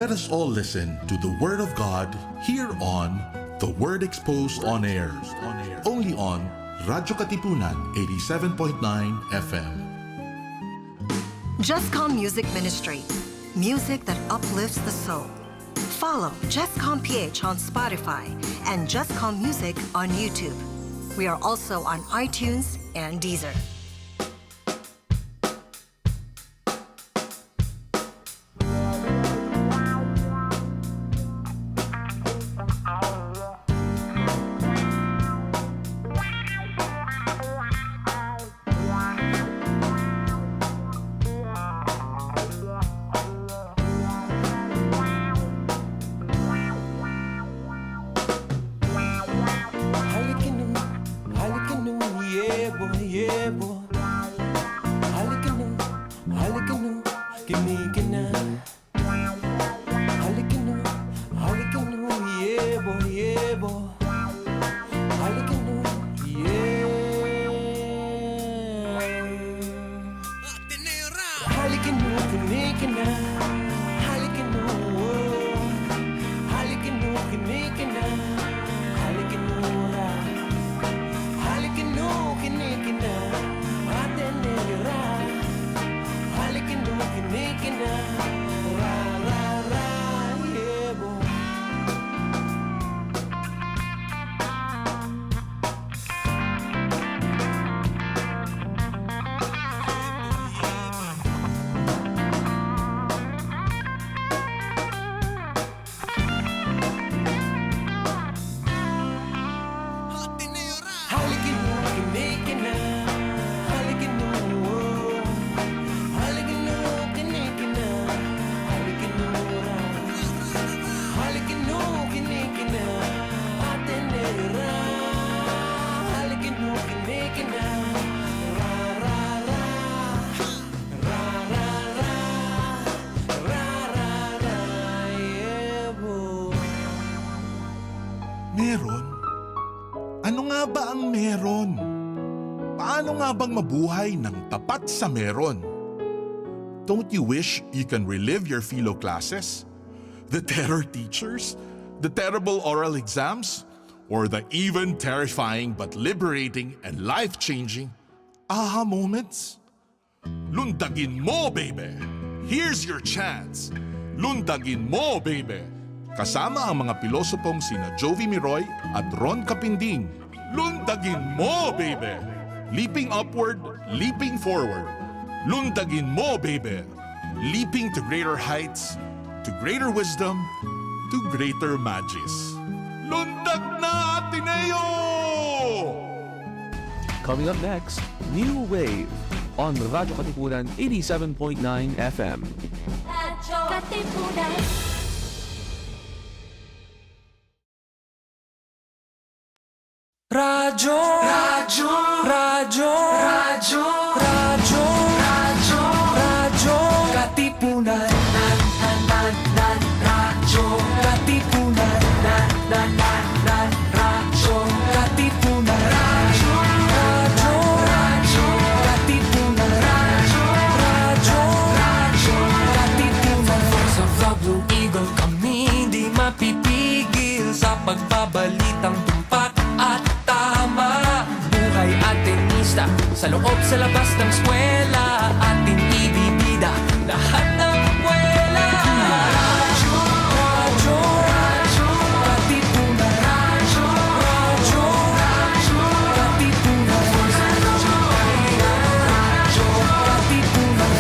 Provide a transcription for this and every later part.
Let us all listen to the Word of God here on The Word Exposed on Air. Only on Radyo Katipunan 87.9 FM. JustCom Music Ministry. Music that uplifts the soul. Follow JustCom PH on Spotify and JustCom Music on YouTube. We are also on iTunes and Deezer. Meron? Ano nga ba ang meron? Paano nga bang mabuhay ng tapat sa meron? Don't you wish you can relive your philo classes? The terror teachers? The terrible oral exams? Or the even terrifying but liberating and life-changing aha moments? Lundagin mo, baby! Here's your chance! Lundagin mo, baby! Kasama ang mga pilosopong sina Jovi Miroy at Ron Capinding. Lundagin mo, baby! Leaping upward, leaping forward. Lundagin mo, baby! Leaping to greater heights, to greater wisdom, to greater magis. Lundag na, Ateneo! Coming up next, New Wave on Radyo Katipunan 87.9 FM. Radyo Katipunan. Radyo, radyo, radyo, radyo, radyo, radyo, radyo, Katipunan, radyo, Katipunan, radyo, Katipunan, radyo, radyo, radyo, Katipunan, radyo, radyo, radyo, Katipunan. Sa The Blue Eagle kami di mapipigil sa pagbabalitang tumpak at tama. Buhay at tenista, sa loob sa labas ng eskwela, ating ibibida lahat ng kwela. Radyo, radyo, radyo, Katipunan, radyo, radyo, radyo, Katipunan, radyo, Katipunan,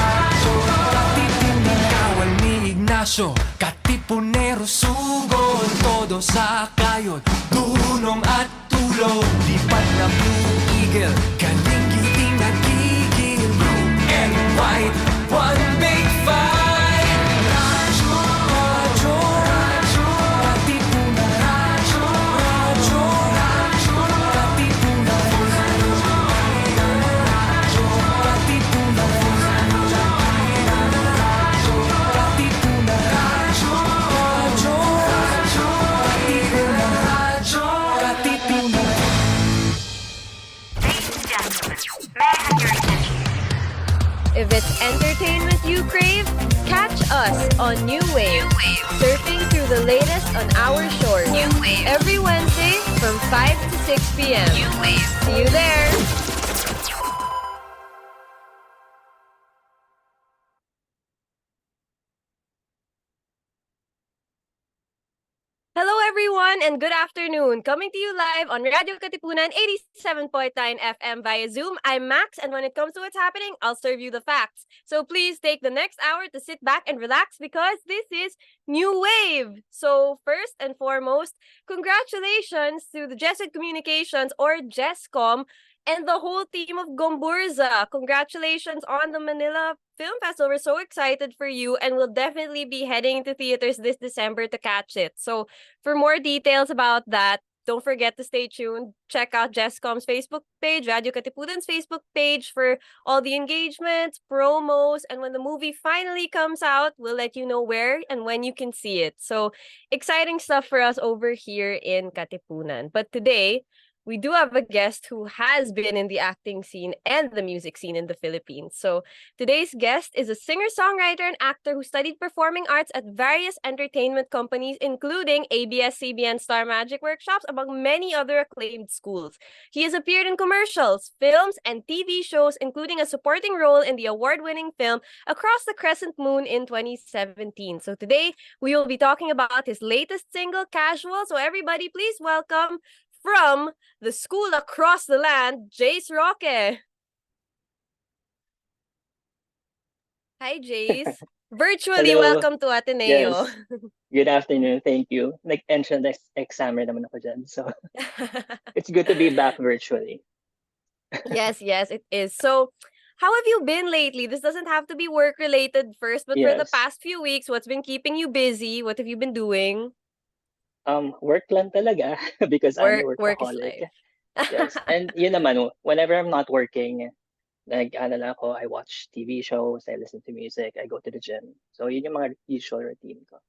radyo, Katipunan. Kawal ni Ignacio, Katipunero sugod, todo sa kayon, tulong at tulong. Lipat na Blue Eagle, kaning giting nagigil. Blue and white, one big fight. Radyo, radyo, radyo, Katipunan, radyo, radyo, radyo, Katipunan, radyo, Katipunan, radyo, Katipunan, radyo, radyo, radyo, Katipunan, radyo, Katipunan. Ladies and gentlemen, on New Wave. Surfing through the latest on our shores. New Wave. Every Wednesday from 5 to 6 p.m. New Wave. See you there. Hello everyone and good afternoon. Coming to you live on Radyo Katipunan 87.9 FM via Zoom. I'm Max, and when it comes to what's happening, I'll serve you the facts. So please take the next hour to sit back and relax because this is New Wave. So first and foremost, congratulations to the Jesuit Communications or JESCOM and the whole team of Gomburza. Congratulations on the Manila Film Festival. We're so excited for you, and we'll definitely be heading to theaters this December to catch it. So for more details about that, don't forget to stay tuned. Check out JESCOM's Facebook page, Radyo Katipunan's Facebook page for all the engagements, promos, and when the movie finally comes out, we'll let you know where and when you can see it. So exciting stuff for us over here in Katipunan. But today, we do have a guest who has been in the acting scene and the music scene in the Philippines. So today's guest is a singer-songwriter and actor who studied performing arts at various entertainment companies, including ABS-CBN Star Magic Workshops, among many other acclaimed schools. He has appeared in commercials, films, and TV shows, including a supporting role in the award-winning film Across the Crescent Moon in 2017. So today, we will be talking about his latest single, Casual. So everybody, please welcome from the school across the land, Jace Roque. Hi, Jace. Virtually, Hello. welcome to Ateneo. Yes. Good afternoon. Thank you. Entrance examiner naman ako dyan. So, it's good to be back virtually. yes, it is. So, how have you been lately? This doesn't have to be work-related first, but for the Yes. past few weeks, what's been keeping you busy? What have you been doing? Work lang talaga because I'm a Work is workaholic. life. Yes. And yun naman, whenever I'm not working, ano lang ako, I watch TV shows, I listen to music, I go to the gym. So, yun yung mga usual routine ko.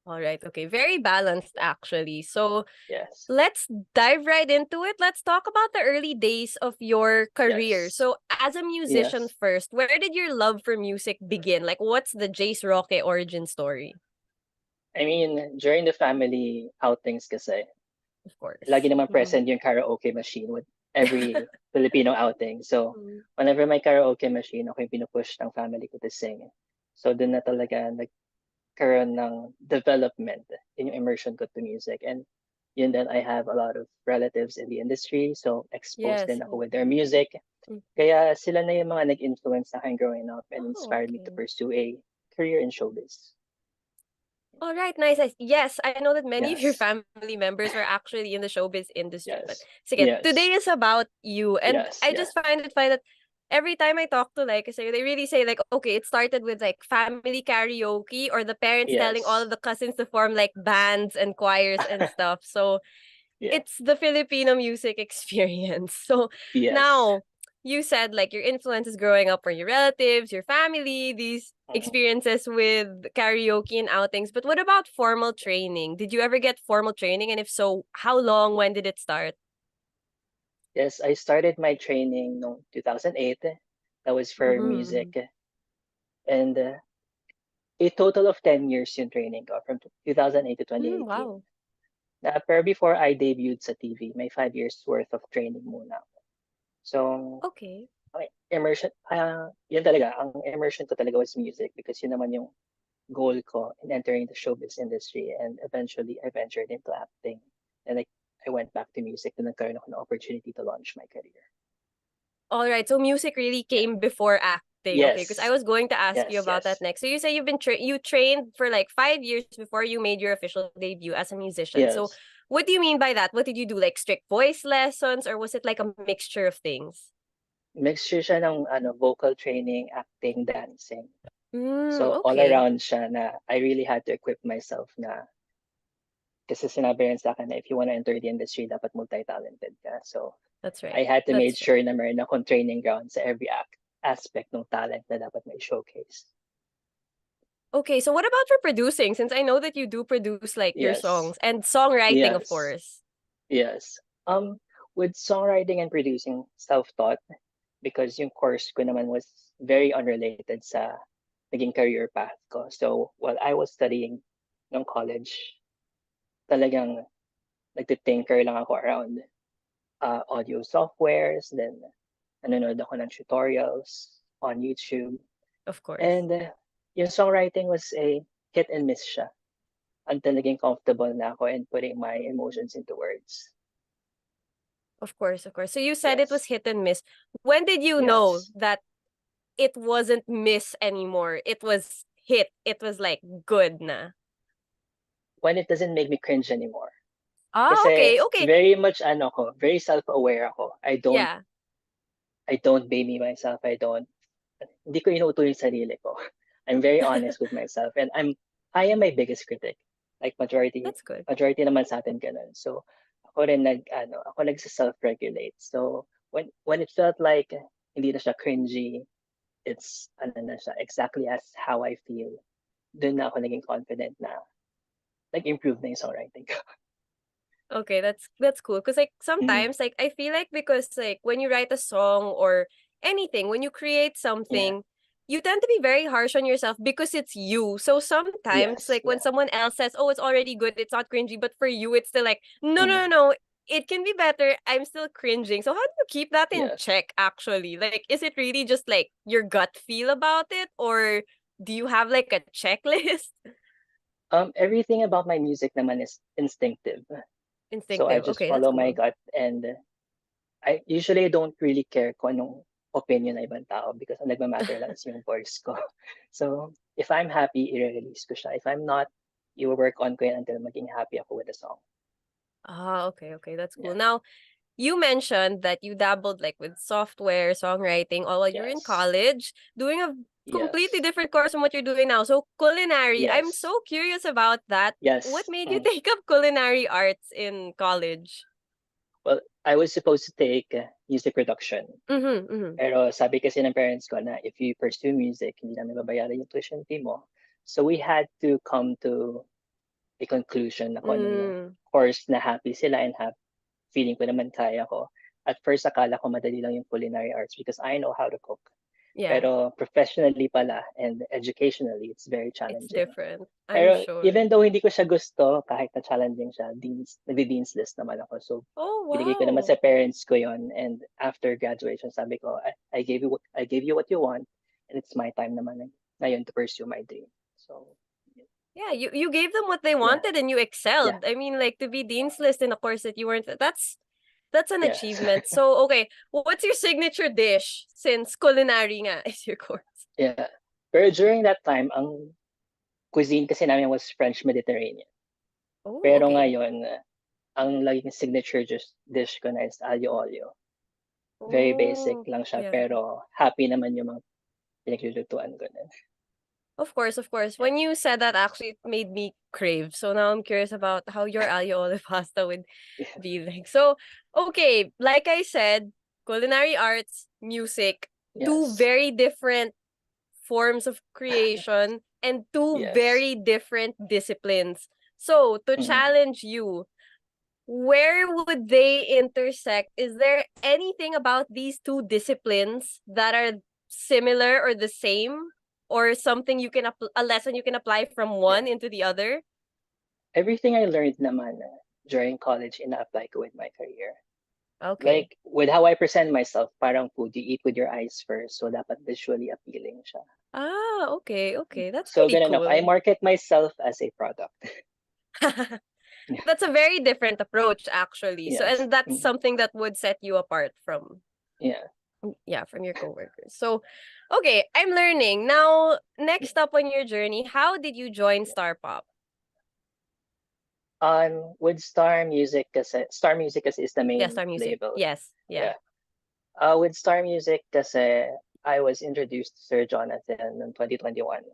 All right, okay. Very balanced, actually. So, Yes. let's dive right into it. Let's talk about the early days of your career. Yes. So, as a musician Yes. first, where did your love for music begin? Like, what's the Jace Roque origin story? I mean, during the family outings kasi, Of course. lagi naman present yung karaoke machine with every Filipino outing. So, Mhm. whenever may karaoke machine, ako yung pinupush ng family ko to sing. So, doon na talaga nagkaroon ng development in yung immersion ko to music. And yun then I have a lot of relatives in the industry. So, exposed Yes. din ako with their music. Mhm. Kaya sila na yung mga nag-influence sa akin growing up and Oh, inspired me to okay. pursue a career in showbiz. All right, nice. Yes, I know that many of your Yes. family members are actually in the showbiz industry. But Yes. sige, Yes. today is about you. And Yes. I Yes. just find it funny that every time I talk to say they really say like, okay, it started with like family karaoke or the parents telling all Yes. of the cousins to form like bands and choirs and stuff. So Yeah. it's the Filipino music experience. So Yes. now you said like your influences growing up were your relatives, your family, these Mhm. experiences with karaoke and outings. But what about formal training? Did you ever get formal training? And if so, how long? When did it start? Yes, I started my training no 2008. That was for music. Mm. And a total of 10 years yung training ko from 2008 to 2018. Wow. Pero before I debuted sa TV, may 5 years worth of training muna. So, Okay. immersion, yun talaga, ang immersion ko talaga was music because yun naman yung goal ko in entering the showbiz industry, and eventually I ventured into acting. And I went back to music and nagkaroon ako ng opportunity to launch my career. All right. So music really came before acting. Okay, because I Yes. was going to ask you Yes, about that yes. next. So you say you've been you trained for like 5 years before you made your official debut as a musician. So Yes. what do you mean by that? What did you do? Like strict voice lessons, or was it like a mixture of things? Mixture siya ng vocal training, acting, dancing. So all Okay. around siya na I really had to equip myself na kasi sinabi rin sa akin na if you want to enter the industry, dapat multi-talented ka. So That's right. I had to make That's sure na meron akong training ground sa every aspect ng talent na dapat may showcase. Okay, so what about for producing? Since I know that you do produce like your Yes. songs and songwriting, of Yes. course. Yes. With songwriting and producing, self-taught because yung course ko naman was very unrelated sa naging career path ko. So while I was studying ng college, talagang nagtitinker lang ako around audio softwares, then nanonood ako ng tutorials on YouTube. Of course. And yung songwriting was a hit and miss siya until naging comfortable na ako in putting my emotions into words. Of course, of course. So you said it was Yes. hit and miss. When did you know Yes. that it wasn't miss anymore? It was hit. It was like good na. When it doesn't make me cringe anymore. Ah, Kasi okay, okay. very much ko, very self-aware ako. Yeah, I don't baby myself. Hindi ko inuuto yung sarili ko. I'm very honest with myself and I am my biggest critic. Like that's good. majority naman sa atin ganun. So ako rin ako self-regulate. So when it felt like hindi na siya cringy, it's na siya exactly as how I feel. Doon na ako naging confident na nag-improve na yung songwriting ko. Okay, that's cool. Cause like Mm, sometimes like I feel like because like when you write a song or anything, when you create yeah. something, you tend to be very harsh on yourself because it's you. So sometimes Yes. like when Yeah. someone else says, "Oh, it's already good, it's not cringy," but for you it's still like, "No, no, no, Mm, no. It can be better. I'm still cringing." So how do you keep that in yes. check actually? Like is it really just like your gut feel about it or do you have like a checklist? Everything about my music naman is instinctive. So I Instinctive. just Okay, that's follow my cool. gut and I usually don't really care kung anong opinion ng ibang tao because ang nagmamatter lang is yung voice ko. So if I'm happy, i-release ko siya. If I'm not, i-work on ko yan until maging happy ako with the song. Ah, okay, okay, that's cool. Yeah. Now, you mentioned that you dabbled like with software, songwriting, all while you're in Yes. college, doing a completely Yes. different course from what you're doing now. So, culinary, I'm Yes. so curious about that. What Yes. made you take up culinary arts in college? Well, I was supposed to take music production. Mm-hmm, mm-hmm. Pero sabi kasi ng parents ko na if you pursue music, hindi namin babayaran yung tuition fee mo. So we had to come to a conclusion na kung ano yung Mm, course na happy sila and feeling ko naman kaya ko. At first, akala ko madali lang yung culinary arts because I know how to cook. yeah, Pero professionally pala and educationally, it's very it's challenging. different. I'm Pero sure. even though hindi ko siya gusto, kahit na challenging siya, nagdi-dean's list naman ako. So Oh, binigay ko naman wow. sa parents ko yon and after graduation, sabi ko, I gave you what you want and it's my time naman ngayon to pursue my dream. So, Yeah, you gave them what they yeah, wanted and you yeah, excelled. I mean, like to be dean's list in a course that you weren't. That's an yes. achievement. So, okay, what's your signature dish since culinary nga is your course? Yeah. Pero during that time, ang cuisine kasi namin was French Mediterranean. Oh, Pero okay. ngayon, ang laging signature dish ko na is aglio olio. Very basic Oh, lang siya, yeah. pero happy naman yung mga pinaglulutuan ko nun. Of course, of course. Yeah. When you said that, actually, it made me crave. So now I'm curious about how your aglio olio pasta would Yeah. be like. So, okay, like I said, culinary arts, music, two Yes. very different forms of creation and two Yes. very different disciplines. So, to Mm. challenge you, where would they intersect? Is there anything about these two disciplines that are similar or the same? Or something you can a lesson you can apply from Yeah. one into the other? Everything I learned naman during college, ina-apply ko with my career. Okay. Like, with how I present myself, parang food, you eat with your eyes first, so dapat visually appealing siya. Ah, okay, okay. That's So, pretty ganun ako. I cool. market myself as a product. Yeah. That's a very different approach, actually. So, Yes. and that's Mm. something that would set you apart from, Yeah. yeah, from your coworkers. So, okay, I'm learning. Now, next up on your journey, how did you join Star Pop? With Star Music kasi is the Yeah, main Star Music. label. Yes, yeah. Yeah. With Star Music kasi I was introduced to Sir Jonathan in 2021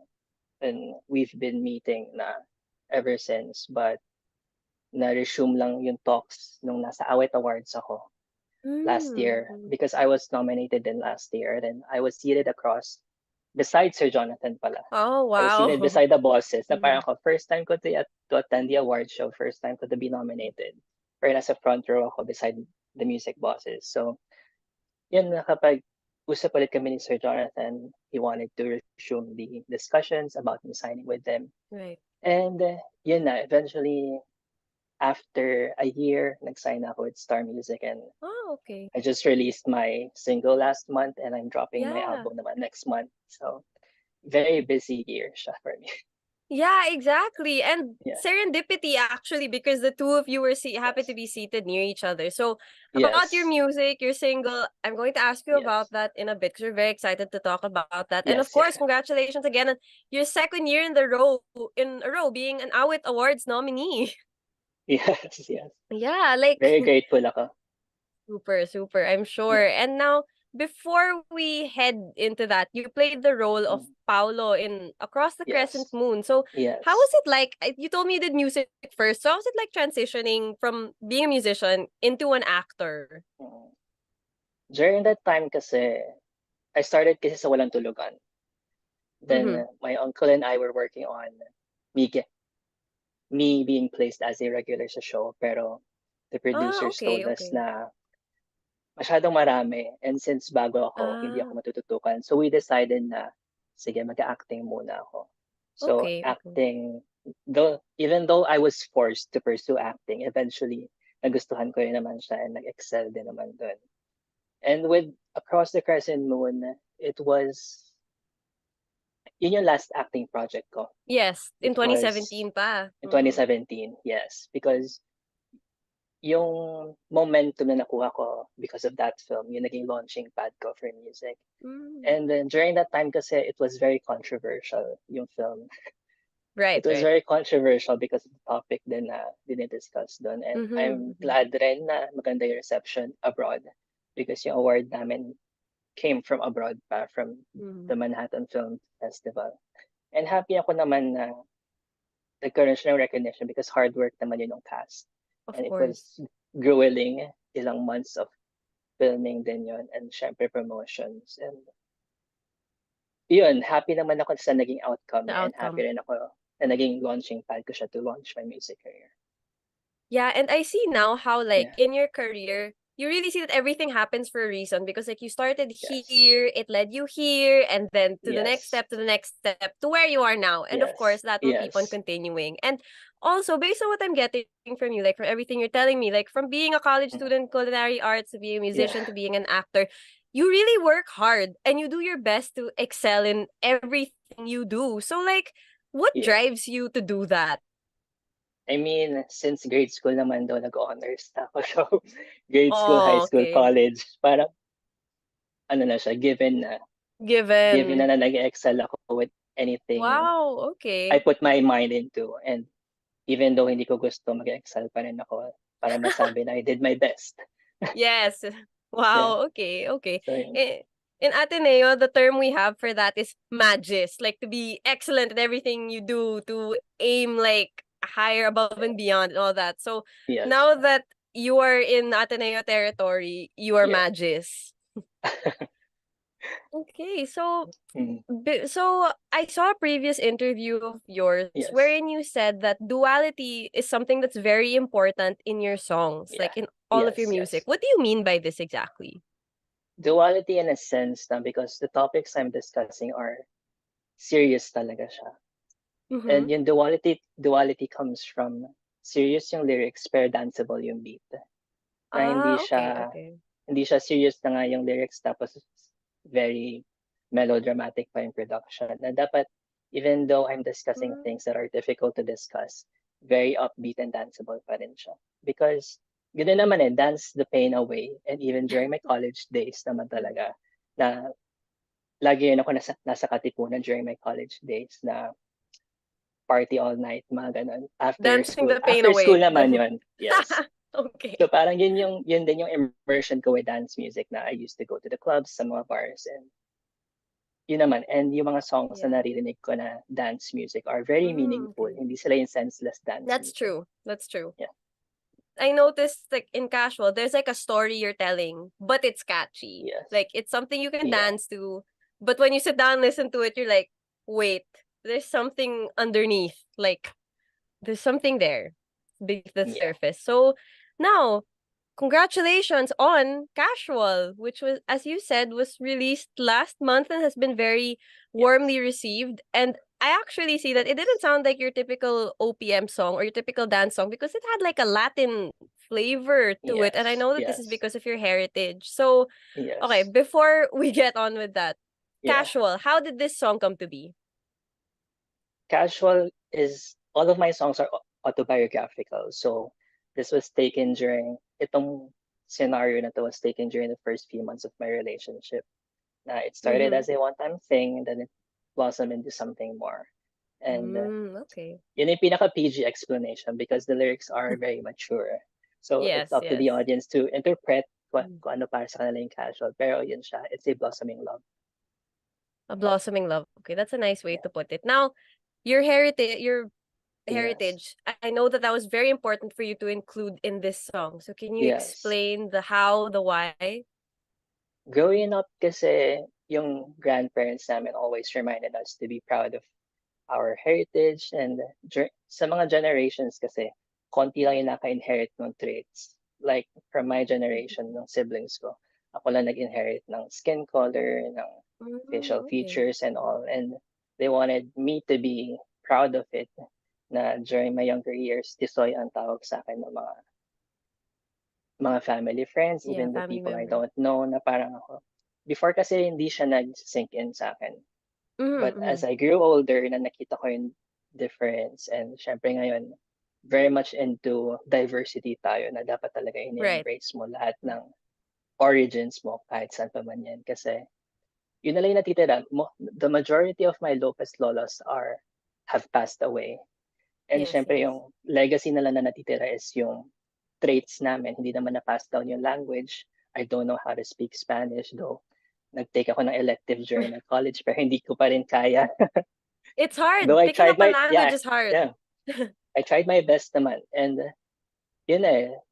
and we've been meeting na ever since but na-resume lang yung talks nung nasa Awit Awards ako last year Mm. because I was nominated in last year and I was seated across beside Sir Jonathan pala. Oh, I was seated wow. beside the bosses na Mhm. parang ako, first time ko to attend the award show, first time ko to be nominated. Pero nasa front row ako beside the music bosses. So, yun na kapag usap ulit kami ni Sir Jonathan. He wanted to resume the discussions about me signing with them. Right. And yun na, eventually, after a year, nag-sign ako with Star Music, and Oh, okay. I just released my single last month, and I'm dropping my Yeah. album naman next month. So, very busy year siya for me. Yeah, exactly. And Yeah. serendipity actually, because the two of you were happen Yes. to be seated near each other. So about your Yes. music, your single, I'm going to ask you Yes. about that in a bit because we're very excited to talk about that. And of Yes. course, Yeah. congratulations again on your second year in a row being an Awit Awards nominee. Yes. Yes. Yeah, like Very grateful ako. super, super, I'm Yeah. sure. And now, before we head into that, you played the role of Mm. Paulo in Across the Crescent Yes. Moon. So, how was Yes. it like? You told me you did music first. So, how was it like transitioning from being a musician into an actor? Mm. During that time kasi, I started kasi sa Walang Tulugan. Then Mm-hmm. my uncle and I were working on me get me being placed as a regular sa show, pero the Ah, producers okay, told us okay. na masyadong marami, and since bago ako, hindi Ah, ako matututukan. So we decided na sige, mag-acting muna ako. So okay, okay. acting, though even though I was forced to pursue acting, eventually nagustuhan ko rin naman siya and nag-excel din naman doon. And with Across the Crescent Moon, it was yun yung last acting project ko. Yes, in It was 2017 pa. in Mm-hmm. 2017, yes. Because yung momentum na nakuha ko because of that film, yung naging launching pad ko for music. Mm. And then during that time kasi, it was very controversial, yung film. Right, It was right. very controversial because of the topic din na dinidiscuss doon. And Mm-hmm. I'm glad rin na maganda yung reception abroad because yung award namin came from abroad pa, from Mm-hmm. the Manhattan Film Festival. And happy ako naman na nagkaroon siya ng recognition because hard work naman yun ng cast. Of And it course. was grueling, ilang months of filming din yun, and syempre promotions. And yun, happy naman ako sa naging outcome The niya, and happy outcome. rin ako na naging launching pad ko siya to launch my music career. Yeah, and I see now how like Yeah. in your career, you really see that everything happens for a reason because like you started Yes. here, it led you here, and then to the next Yes. step, to the next step, to where you are now. And of Yes. course, that will keep on Yes. continuing. And also, based on what I'm getting from you, like from everything you're telling me, like from being a college Mm. student, culinary arts, to being a Yeah. musician, to being an actor, you really work hard and you do your best to excel in everything you do. So like, what Yeah. drives you to do that? I mean, since grade school naman daw nag-honors na ako. So, grade school, high Oh, school, okay. college, parang ano na siya, given na. Given Given. na nag-excel ako with anything Wow, I okay. put my mind into. And even though hindi ko gusto, mag-excel pa rin ako para masabi na I did my best. Yes. Yeah. Wow, okay, okay. So, yun. In Ateneo, the term we have for that is magis, like to be excellent at everything you do, to aim like higher above and beyond and all that. So Yes. now that you are in Ateneo territory, you are Yeah. magis. Okay, so Mm. So I saw a previous interview of yours Yes. wherein you said that duality is something that's very important in your songs, Yeah. like in all of your Yes. music. Yes. What do you mean by this exactly? Duality in a sense na because the topics I'm discussing are serious talaga siya. And Mm-hmm. yung duality comes from serious yung lyrics pero danceable yung beat. Na Ah, okay, okay. hindi siya serious na nga yung lyrics tapos very melodramatic pa yung production. Na dapat, even though I'm discussing Mm. things that are difficult to discuss, very upbeat and danceable pa rin siya. Because, yun na naman dance the pain away. And even during my college days naman talaga, na lagi rin ako nasa Katipunan during my college days na party all night, mga ganun. After Dancing school. the pain After school away. naman yun. Yes. Okay. So parang yun din yung immersion ko with dance music na I used to go to the clubs, sa mga bars, and yun naman. And yung mga songs Yeah. na naririnig ko na dance music are very meaningful. Okay. Hindi sila yung senseless dance That's music. true. That's true. Yeah. I noticed like in casual, there's like a story you're telling, but it's catchy. Yes. Like it's something you can Yeah. dance to. But when you sit down and listen to it, you're like, wait, there's something underneath. Like there's something there beneath the Yeah. surface. So now congratulations on Casual, which was, as you said, was released last month and has been very warmly received. And I actually see that it didn't sound like your typical OPM song or your typical dance song because it had like a Latin flavor to it. And I Yes, know that this is yes, because of your heritage. So, okay, yes, before we get on with that, yeah. Casual, how did this song come to be? Casual is all of my songs are autobiographical. So this was taken during itong scenario na to was taken during the first few months of my relationship. It started Mm-hmm. as a one-time thing, and then it blossomed into something more. And Okay. yun yung pinaka PG explanation because the lyrics are very mature. So it's Yes, up to yes. the audience to interpret Mm. kung ano para sa kanila yung casual. Pero yun siya, it's a blossoming love. A blossoming love. Okay, that's a nice way Yeah. to put it. Now, your Yes. heritage. I know that that was very important for you to include in this song. So can you Yes. explain the how, the why? Growing up kasi yung grandparents namin always reminded us to be proud of our heritage and sa mga generations kasi konti lang yung naka-inherit ng traits. Like from my generation ng siblings ko, ako lang nag-inherit ng skin color, ng facial Okay. features and all. And they wanted me to be proud of it na during my younger years, Tisoy ang tawag sa akin ng mga family friends, Yeah, even the family people I member. don't know na parang ako. Before kasi hindi siya nag-sink in sa akin. But Mm-hmm. as I grew older, na nakita ko yung difference and syempre ngayon, very much into diversity tayo na dapat talaga Right. ini-embrace mo lahat ng origins mo kahit saan pa man yan. Kasi yun na lang yung natitira. The majority of my Lopez Lolos have passed away. And Yes, syempre yes. yung legacy na lang na natitira is yung traits namin. Hindi naman na-pass down yung language. I don't know how to speak Spanish though. Nag-take ako ng elective during my college pero hindi ko pa rin kaya. It's Though hard. I Picking tried up a my, language yeah, is hard. yeah. I tried my best naman. And yun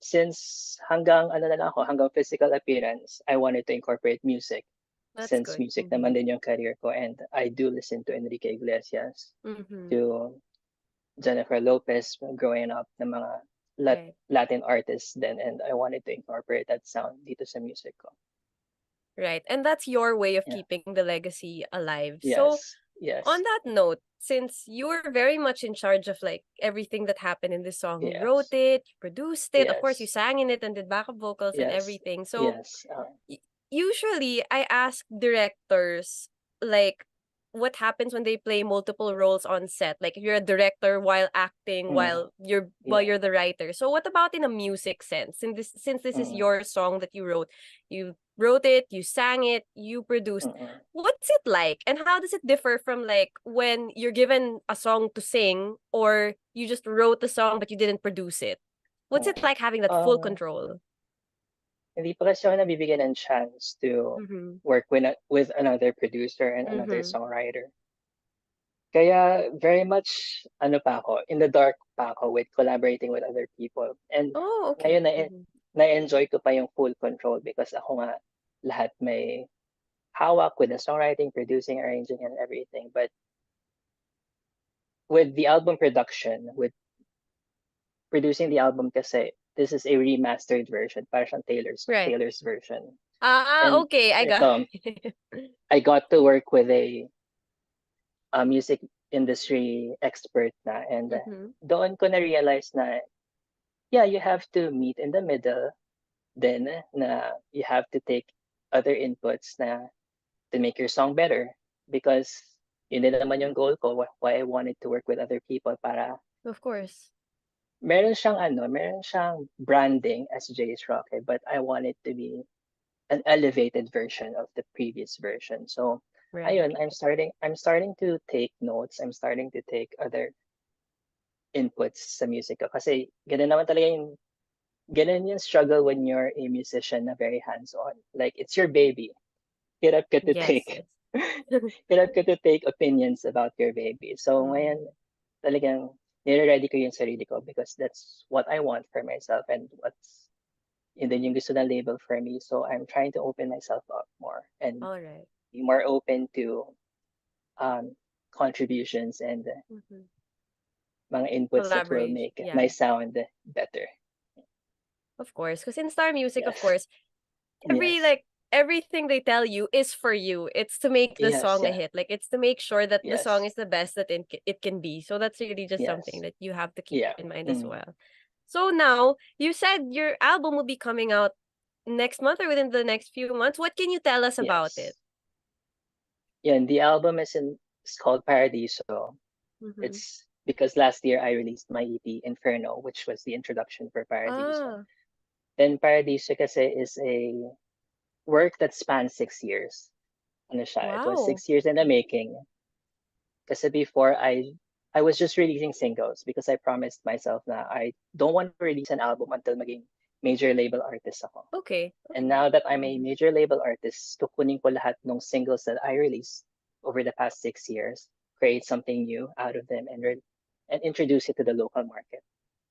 since hanggang ano na lang ako, hanggang physical appearance, I wanted to incorporate music. That's Since good. music naman din yung career ko and I do listen to Enrique Iglesias, Mm-hmm. to Jennifer Lopez growing up ng mga Right. Latin artists then and I wanted to incorporate that sound dito sa music ko. Right. And that's your way of Yeah. keeping the legacy alive. So Yes. Yes. on that note, since you were very much in charge of like everything that happened in this song, you wrote Yes. it, you produced it, of course, you Yes. sang in it and did backup vocals and Yes. everything. So Yes. usually I ask directors like what happens when they play multiple roles on set. Like if you're a director while acting, Mm, while yeah. you're the writer. So what about in a music sense? Since this is Mm, your song that you wrote it, you sang it, you produced. mm, What's it like? And how does it differ from like when you're given a song to sing or you just wrote the song but you didn't produce it? What's it mm. like having that full Uh, control? Hindi pa kasi ako nabibigyan ng chance to Mm-hmm. work with another producer and another Mm-hmm. songwriter. Kaya very much ano pa ako, in the dark pa ako with collaborating with other people. And Oh, okay. ngayon Mm-hmm. na-enjoy ko pa yung full control because ako nga lahat may hawak with the songwriting, producing, arranging, and everything. But with the album production, with producing the album kasi, this is a remastered version, para siyang Right. Taylor's version. Ah, And okay, I got ito, it. I got to work with a music industry expert na and Mm-hmm. doon ko na-realize na yeah, you have to meet in the middle then na you have to take other inputs na to make your song better because yun din naman yung goal ko why I wanted to work with other people para Of course. meron siyang branding as Jace Roque but I want it to be an elevated version of the previous version. So Right. ayun, I'm starting to take notes. I'm starting to take other inputs sa music ko. Kasi ganun yung struggle when you're a musician na very hands-on. Like, it's your baby. Hirap ka to Yes, take, yes. hirap ka to take opinions about your baby. So Mhm. ngayon, talagang nire-ready ko yung sarili ko because that's what I want for myself and yun din yung gusto ng label for me. So I'm trying to open myself up more and All right. be more open to um, contributions and Mhm. mga inputs that will Collaboration. make Yeah. my sound better. Of course, because in Star Music, of Yes. course, every Yes. like everything they tell you is for you. It's to make the Yes. song a Yeah. hit. Like it's to make sure that the song Yes. is the best that it can be. So that's really just something Yes. that you have to keep Yeah. in mind as Mm. well. So now you said your album will be coming out next month or within the next few months. What can you tell us about it? Yes. Yeah. And the album it's called Paradiso. Mm-hmm. It's because last year I released my EP Inferno, which was the introduction for Paradiso. Ah, Then Paradiso kasi is a work that spans 6 years. Ano siya? It was wow. 6 years in the making. Kasi before I was just releasing singles because I promised myself na I don't want to release an album until maging major label artist ako. Okay. And now that I'm a major label artist, kukunin ko lahat ng singles that I released over the past 6 years, create something new out of them, and introduce it to the local market.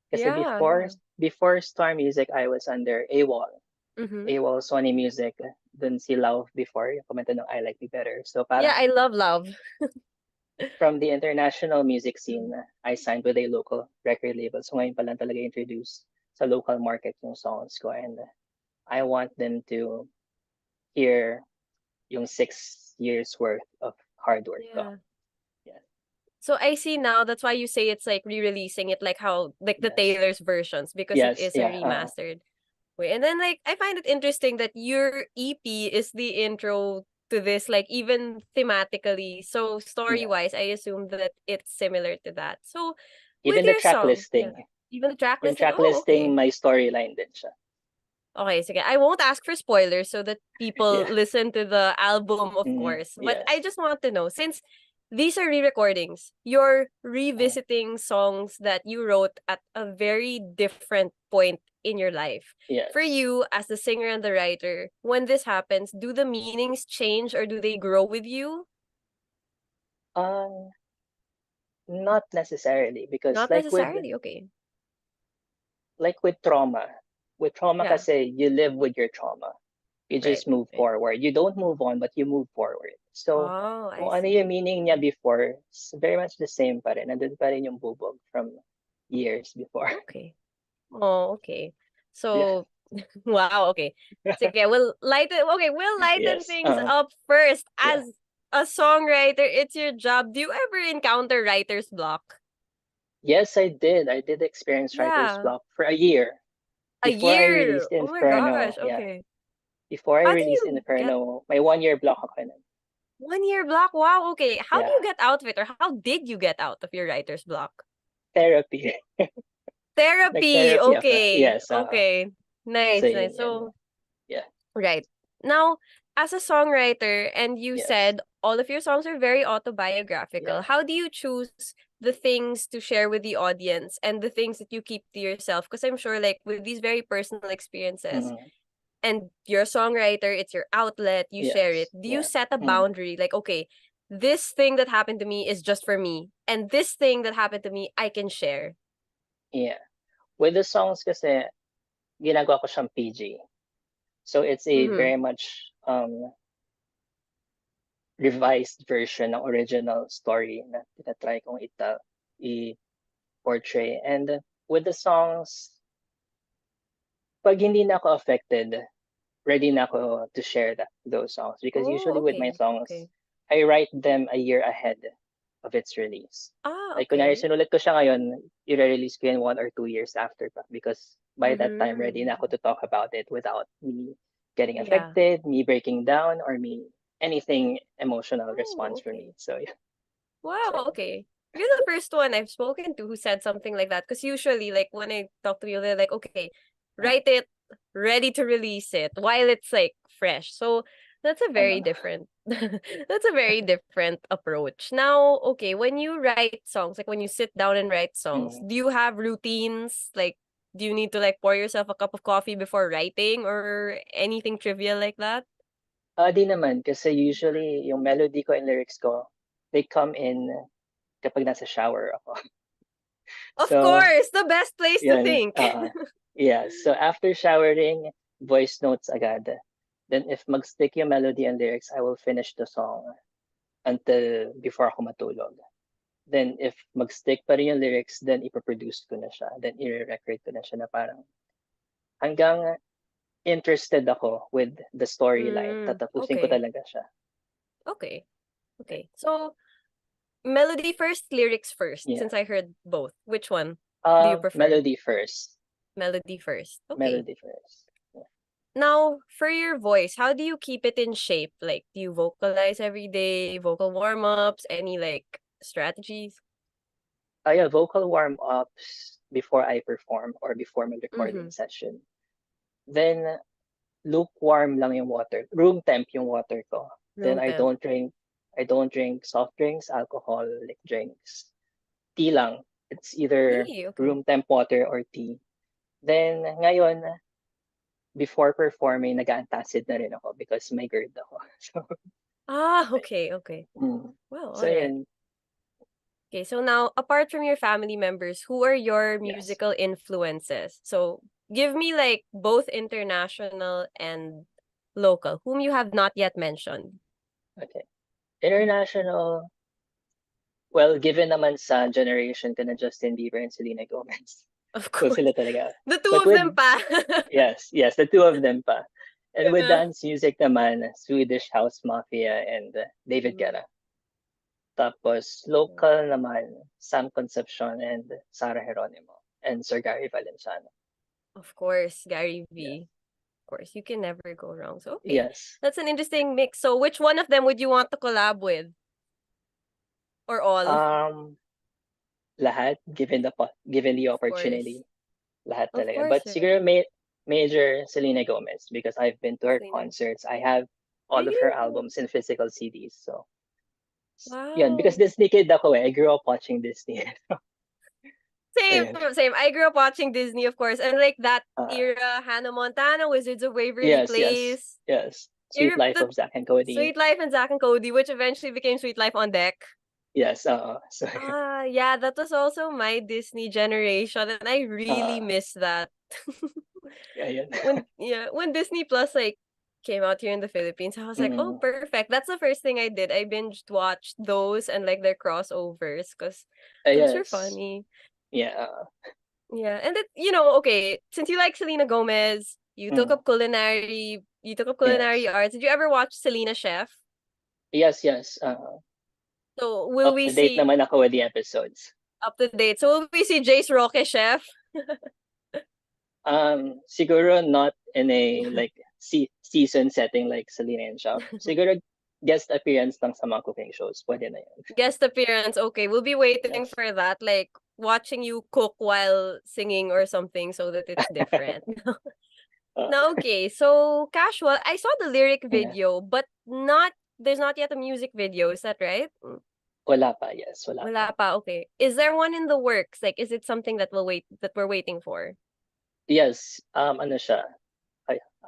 Kasi Yeah, yeah. before Star Music, I was under AWOL. Mm-hmm. AWOL, Sony Music, dun si Love before, yung kumanta ng I Like Me Better. So Yeah, parang I love. from the international music scene, I signed with a local record label. So ngayon pa lang talaga introduce sa local market yung songs ko. And I want them to hear yung 6 years worth of hard work ko. Yeah. Yeah. So I see now that's why you say it's like re-releasing it like how like the Yes. Taylor's versions because it Yes. is a Yeah. remastered way. And then like I find it interesting that your EP is the intro to this like even thematically. So Yeah. story-wise, I assume that it's similar to that. So with Even the your track song, yeah. listing. Even the track Yung listing. track Oh, listing, okay. may storyline din siya. Okay, sige. I won't ask for spoilers so that people Yeah. listen to the album, of course. But I Yes. just want to know, since these are re-recordings, you're revisiting songs that you wrote at a very different point in your life. For Yes. you, as the singer and the writer, when this happens, do the meanings change or do they grow with you? Um, Not necessarily because Not necessarily. Okay. like with trauma. With trauma Yeah. kasi you live with your trauma. You Right. just move Right. forward. You don't move on, but you move forward. So, Oh, I kung ano see. yung meaning niya before, it's very much the same pa rin. Nandun pa rin yung bubog from years before. Okay. Oh, okay. Yeah. So, wow, okay. Sige, we'll lighten Yes. things up first. Yeah. As a songwriter, it's your job. Do you ever encounter writer's block? Yes, I did. I did experience writer's Yeah. block for a year A before I year. released Oh my Inferno. gosh, Yeah. okay. Before I How do released you get Inferno, may 1 year block ako nun. 1 year block? Wow, okay. How do Yeah. you get out of it or how did you get out of your writer's block? Therapy. Therapy. Nag-therapy ako. Okay. Yes. Okay. So Nice, nice. yun, yun. So, Yeah. right. Now, as a songwriter, and you Yes. said all of your songs are very autobiographical, Yeah. how do you choose the things to share with the audience and the things that you keep to yourself? Because I'm sure, like, with these very personal experiences, Mhm. and you're a songwriter, it's your outlet, you share it. Yes. Do you Yeah. set a Mm. boundary? Like, okay, this thing that happened to me is just for me, and this thing that happened to me, I can share. Yeah. With the songs kasi, ginagawa ko siyang PG. So it's a Mm-hmm. very much revised version ng original story na tinatry kong i-portray. And with the songs, pag hindi na ako affected, ready na ako to share those songs. Because Oh, usually with my okay. songs, Okay. I write them a year ahead of its release. Ah, Like, kunyari, okay. sinulat ko siya ngayon, i-release ko yan 1 or 2 years after pa. Because by that time, ready na Mm-hmm. ako to talk about it without me getting Yeah. affected, me breaking down, or me anything emotional Oh, response for okay. me. So, yeah. So, Wow, okay. You're the first one I've spoken to who said something like that. Because usually, like, when I talk to people, they're like, okay, write it, ready to release it while it's like fresh. So that's a very ano, different that's a very different approach. Now, okay, when you write songs, like when you sit down and write songs, mm. do you have routines? Like, do you need to like pour yourself a cup of coffee before writing or anything trivial like that? Di naman, kasi usually, yung melody ko and lyrics ko, they come in kapag nasa shower ako. Of So, course, the best place to yun, think. yeah. So, after showering, voice notes agad. Then, if mag-stick yung melody and lyrics, I will finish the song until before ako matulog. Then, if mag-stick pa rin yung lyrics, then ipaproduce ko na siya. Then, i-record ko na siya na parang hanggang interested ako with the storyline. Mm, Tatapusin ko okay. talaga siya. Okay. Okay. So, melody first, lyrics first, Yeah. since I heard both. Which one do you prefer? Melody first. Melody first. Okay. Melody first. Yeah. Now, for your voice, how do you keep it in shape? Like, do you vocalize every day, vocal warm-ups, any like strategies? Yeah, vocal warm-ups before I perform or before my Mm-hmm. recording session. Then, lukewarm lang yung water. Room temp yung water ko. Then Room temp. I don't drink soft drinks, alcoholic drinks. Tea lang. It's either Really? Okay. room temp water or tea. Then, ngayon, before performing, nag-antacid na rin ako because may GERD ako. So, Ah, okay, okay. mm. Well, So all right. yun. Okay, so now, apart from your family members, who are your Yes. musical influences? So, give me like both international and local, whom you have not yet mentioned. Okay. International, well, given naman sa generation ko na Justin Bieber and Selena Gomez. Of So course. sila talaga. The two But of with, them pa. yes, the two of them pa. And with Yeah. dance music naman, Swedish House Mafia and David Mm. Guetta. Tapos local naman, Sam Concepcion and Sarah Geronimo and Sir Gary Valenciano. Of course, Gary Yeah. V. Of course, you can never go wrong. So, okay. Yes. That's an interesting mix. So, which one of them would you want to collab with? Or all? Lahat given the Of course. opportunity. Lahat Of talaga. course, But right. siguro major Selena Gomez because I've been to her Selena. concerts. I have all of her Really? albums in physical CDs. So, yun. Because Wow. Disney kid ako eh. I grew up watching Disney. Same, Ayun. same. I grew up watching Disney, of course, and like that Uh, era, Hannah Montana, Wizards of Waverly yes, yes, Place, yes. Sweet Life the of Zack and Cody. Sweet Life and Zack and Cody, which eventually became Sweet Life on Deck. Yes, so, Ah, yeah, that was also my Disney generation, and I really uh, miss that. ayun. When Disney Plus like came out here in the Philippines, I was like, oh, Mm, perfect. That's the first thing I did. I binged watched those and like their crossovers because those were yes. funny. Yeah. Yeah, and it, okay, since you like Selena Gomez, you took Mm, up culinary yes. arts. Did you ever watch Selena Chef? Yes, yes. So will Up we to date see naman ako with the episodes. up to date? So will we see Jace Roque Chef? Siguro not in a like season setting like Selena and Shop. Siguro guest appearance lang sa mga cooking shows. Pwede na yun. Guest appearance. Okay, we'll be waiting Yes. for that. Like watching you cook while singing or something so that it's different. Now, okay, so casual. I saw the lyric Yeah. video, but there's not yet a music video. Is that right? Wala pa, yes. Wala Wala pa. pa, okay. Is there one in the works? Like, is it something that we're waiting for? Yes, ano siya.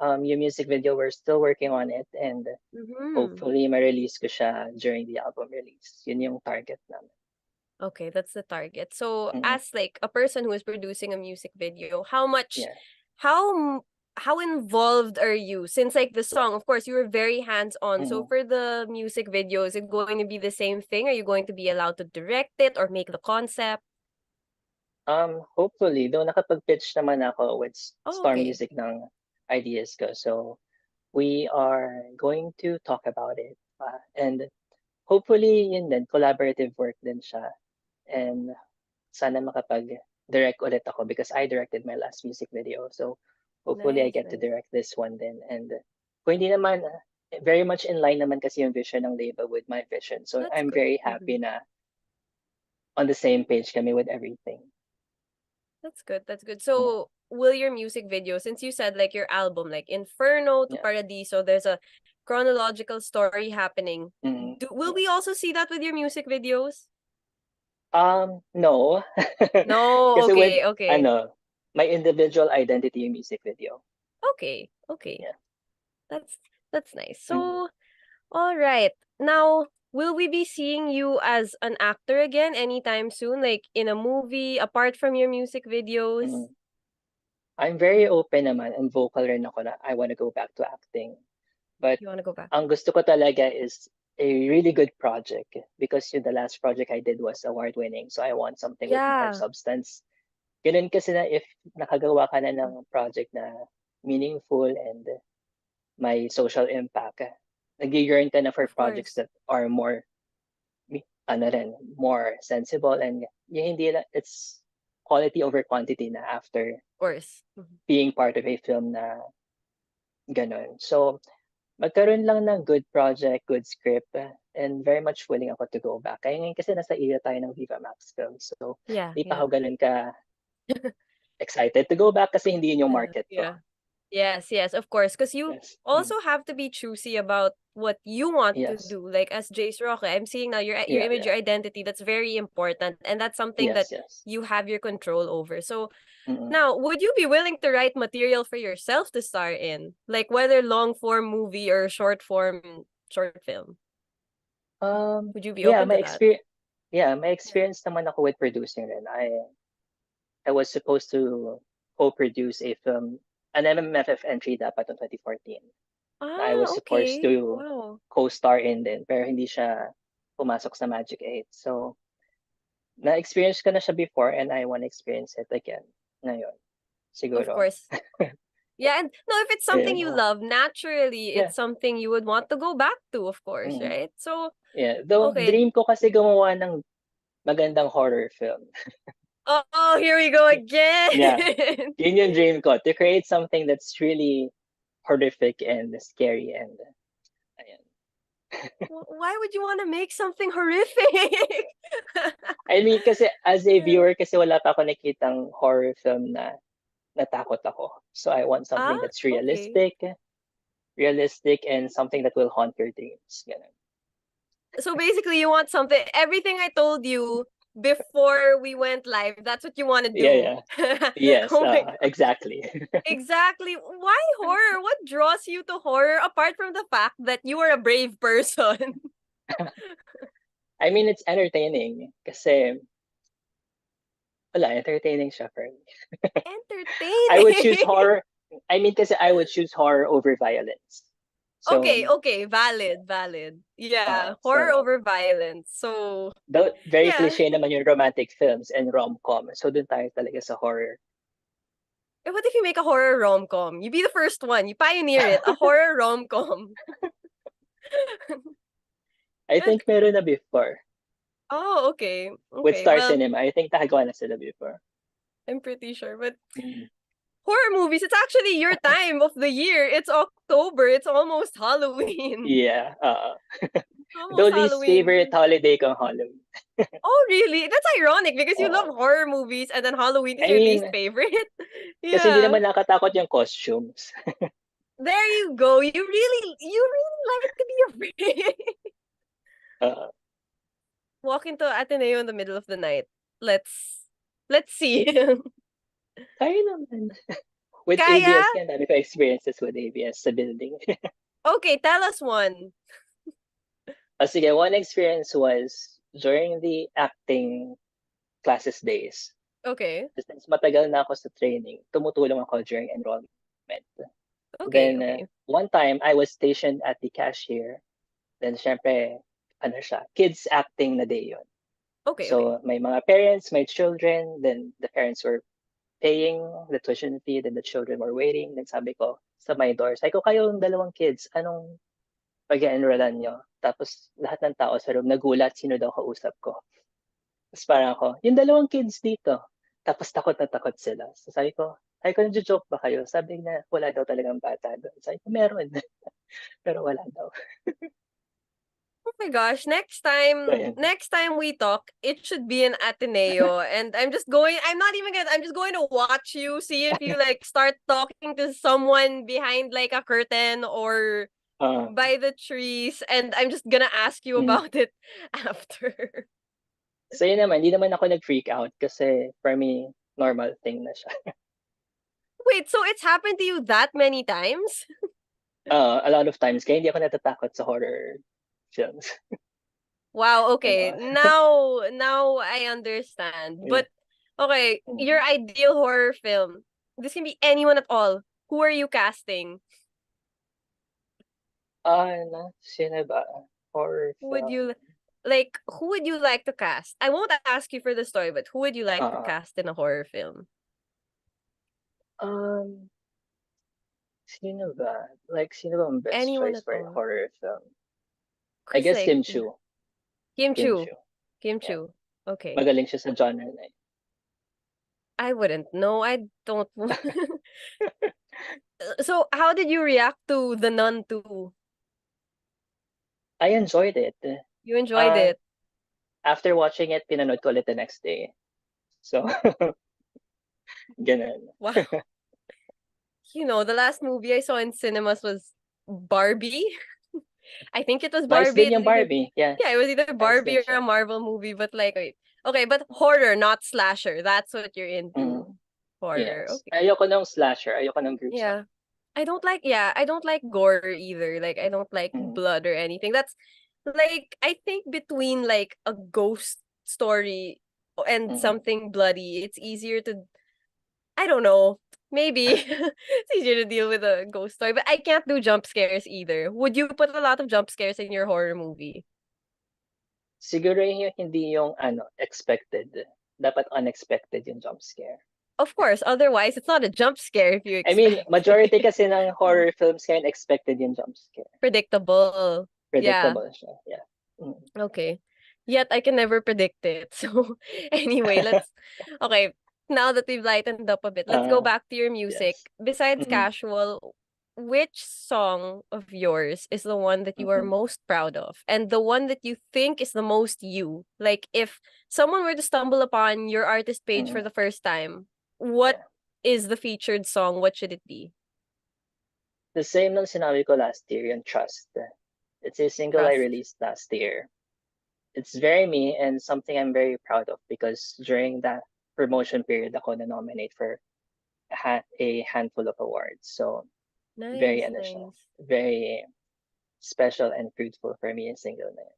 Yung music video, we're still working on it and Mm-hmm. hopefully ma-release ko siya during the album release. Yun yung target namin. Okay, that's the target. So, Mm, as like a person who is producing a music video, how much, yeah. how how involved are you? Since like the song, of course, you were very hands-on. So Mm. for the music video, is it going to be the same thing? Are you going to be allowed to direct it or make the concept? Hopefully, though nakapag-pitch naman ako with Oh, Star okay. Music ng ideas ko. So, we are going to talk about it. And hopefully, yun din, collaborative work din siya. And sana makapag-direct ulit ako because I directed my last music video. So, hopefully I Nice, get to nice. direct this one then. And kung hindi naman, very much in line naman kasi yung vision ng label with my vision. So, That's I'm good. very happy na on the same page kami with everything. That's good. That's good. Yeah. So, will your music video, since you said like your album, like Inferno to Yeah. Paradiso, there's a chronological story happening. Mm. Will we also see that with your music videos? No. No, Kasi with, okay. my individual identity yung music video. Okay, okay. Yeah. That's nice. Mm. So, all right. Now, will we be seeing you as an actor again anytime soon? Like in a movie, apart from your music videos? Mm. I'm very open naman and vocal rin ako na I want to go back to acting. But You want to go back? ang gusto ko talaga is a really good project because the last project I did was award winning. So I want something with more Yeah. substance. ganun kasi na if nakagawa ka na ng project na meaningful and may social impact, nag-yearn ka na for Of projects course. that are more ano rin, more sensible and yung hindi na it's quality over quantity na after Of course. Mhm. being part of a film na gano'n. So, magkaroon lang ng good project, good script, and very much willing ako to go back. Kaya ngayon kasi nasa era tayo ng Viva Max Films. So, Yeah, di pa yeah. ako gano'n ka excited to go back kasi hindi yun yung Yeah, market ko. yeah. Yes, yes, of course. Because you Yes. also have to be choosy about what you want to Yes. do. Like as Jace Roque, I'm seeing now your Yeah, image, yeah. your identity. That's very important, and that's something that Yes, yes. you have your control over. So Mm-mm. now, would you be willing to write material for yourself to star in, like whether long form movie or short film? Would you be Yeah, open my to that? experience yeah, my Yeah. experience naman ako with producing rin. I was supposed to co-produce a film, an MMFF entry dapat noong 2014. Na I Ah, was supposed okay. to Wow. co-star in din, pero hindi siya pumasok sa Magic 8. So, na-experience ko na siya before and I wanna experience it again ngayon, Of siguro. course. Yeah, and no, if it's something Ayun, you love, naturally, yeah, it's something you would want to go back to, of course, mm. right? So, Yeah, though okay. dream ko kasi gumawa ng magandang horror film. Oh, here we go Yeah, again. yun yung dream ko, to create something that's really horrific and scary and ayan. Why would you want to make something horrific? I mean kasi as a Yeah. viewer kasi wala pa ako nakitang horror film na natakot ako. So I want Ah, something that's okay. realistic and something that will haunt your dreams, gano'n. So basically, you want something, everything I told you before we went live, that's what you want to Yeah, do. yeah. Yes, Oh my God. exactly. Exactly. Why horror? What draws you to horror apart from the fact that you are a brave person? I mean, it's entertaining kasi wala, entertaining siya for me. I would choose Entertaining. horror I mean kasi I would choose horror over violence. So, Okay, okay, valid, valid. Yeah, horror so over violence. So, though very yeah. cliche naman yung romantic films and rom-com. So dun tayo talaga sa horror. What if you make a horror rom-com? You be the first one. You pioneer it. A horror rom-com. I But, think meron na before. oh, okay. With Okay, Star well, Cinema, I think nakagawa na sila before. I'm pretty sure. But Mm. horror movies, it's actually your time of the year. It's October. It's almost Halloween. Yeah, Almost though least favorite Halloween. holiday kong Halloween. Oh, really? That's ironic because you Oo. love horror movies and then Halloween is I your least mean, favorite. kasi hindi Yeah. naman nakatakot yung costumes. There you go. You really like to be afraid. Oo. Walk into Ateneo in the middle of the night. Let's see. Kaya naman. With Kaya? ABS yan, dami ko experiences with ABS sa building. Okay, tell us one. Sige, one experience was during the acting classes days. Okay. Since matagal na ako sa training, tumutulong ako during enrollment. Okay, Then, okay. one time, I was stationed at the cashier. Then, syempre, ano siya, kids acting na day yun. Okay, okay. So, may mga parents, may children. Then, the parents were paying the tuition fee. Then, the children were waiting. Then, sabi ko, sa my door, sabi ko, kayong dalawang kids, anong pag-enrollan nyo? Tapos, lahat ng tao sa room nagulat, sino daw kausap ko. Tapos parang ako, yung dalawang kids dito. Tapos takot na takot sila. So sabi ko, nagjo-joke ba kayo? Sabi niya, wala daw talagang bata doon. Sabi ko, meron. Pero wala daw. Oh my gosh, So, ayun. next time we talk, it should be an Ateneo. And I'm just going to watch you, see if you like start talking to someone behind like a curtain or Uh, by the trees, and I'm just gonna ask you mm. about it after. So yun naman, hindi naman ako nag-freak out kasi for me, normal thing na siya. Wait, so it's happened to you that many times? A lot of times, kaya hindi ako natatakot sa horror films. Wow, And, okay. Now I understand. yeah. But okay, your Mm. ideal horror film. This can be anyone at all. Who are you casting? Sino ba? Horror Who would film. you who would you like to cast? I won't ask you for the story, but who would you like to Uh, cast in a horror film? Um, sino ba? Like, sino ba ang best Anyone choice at for a all? horror film? I Cause guess like Kim Chu. Kim Kim Chu. Chu. Kim Yeah. Chu. Okay. Magaling siya sa genre na yun. I wouldn't know. I don't. So, how did you react to The Nun 2? I enjoyed it. You enjoyed Uh, it? after watching it, pinanood ko ulit the next day. So, ganun. Wow. The last movie I saw in cinemas was Barbie. I think it was Nice Barbie. din It yung was either Barbie. Yeah, Yeah, it was either nice Barbie din or a siya. Marvel movie, but like wait. Okay, but horror, not slasher. That's what you're into. Mm, Horror. yes. Okay. Ayoko ng slasher. Ayoko ng gruesome. Yeah. I don't like gore either. Like I don't like Mm, blood or anything. That's like I think between like a ghost story and mm. something bloody, it's easier to I don't know. Maybe it's easier to deal with a ghost story, but I can't do jump scares either. Would you put a lot of jump scares in your horror movie? Siguro hindi yung expected. Dapat unexpected yung jump scare. Of course, otherwise it's not a jump scare if you I mean, expect majority kasi ng horror films ngayon expected yung jump scare. predictable. Yeah. Predictable siya. Yeah. Mm. Okay. Yet I can never predict it. So anyway, let's okay. Now that we've lightened up a bit, let's go Uh, back to your music. yes. Besides Mm-mm. casual, which song of yours is the one that you are Mm-mm. most proud of? And the one that you think is the most you? Like if someone were to stumble upon your artist page for Mm-mm. the first time, what Yeah. is the featured song? What should it be? The same nung sinabi ko last year, yung Trust. It's a single I Trust. released last year. It's very me and something I'm very proud of because during that promotion period, ako na-nominate for a handful of awards. So, very, Nice, siya, nice. very special and fruitful for me yung single na yun.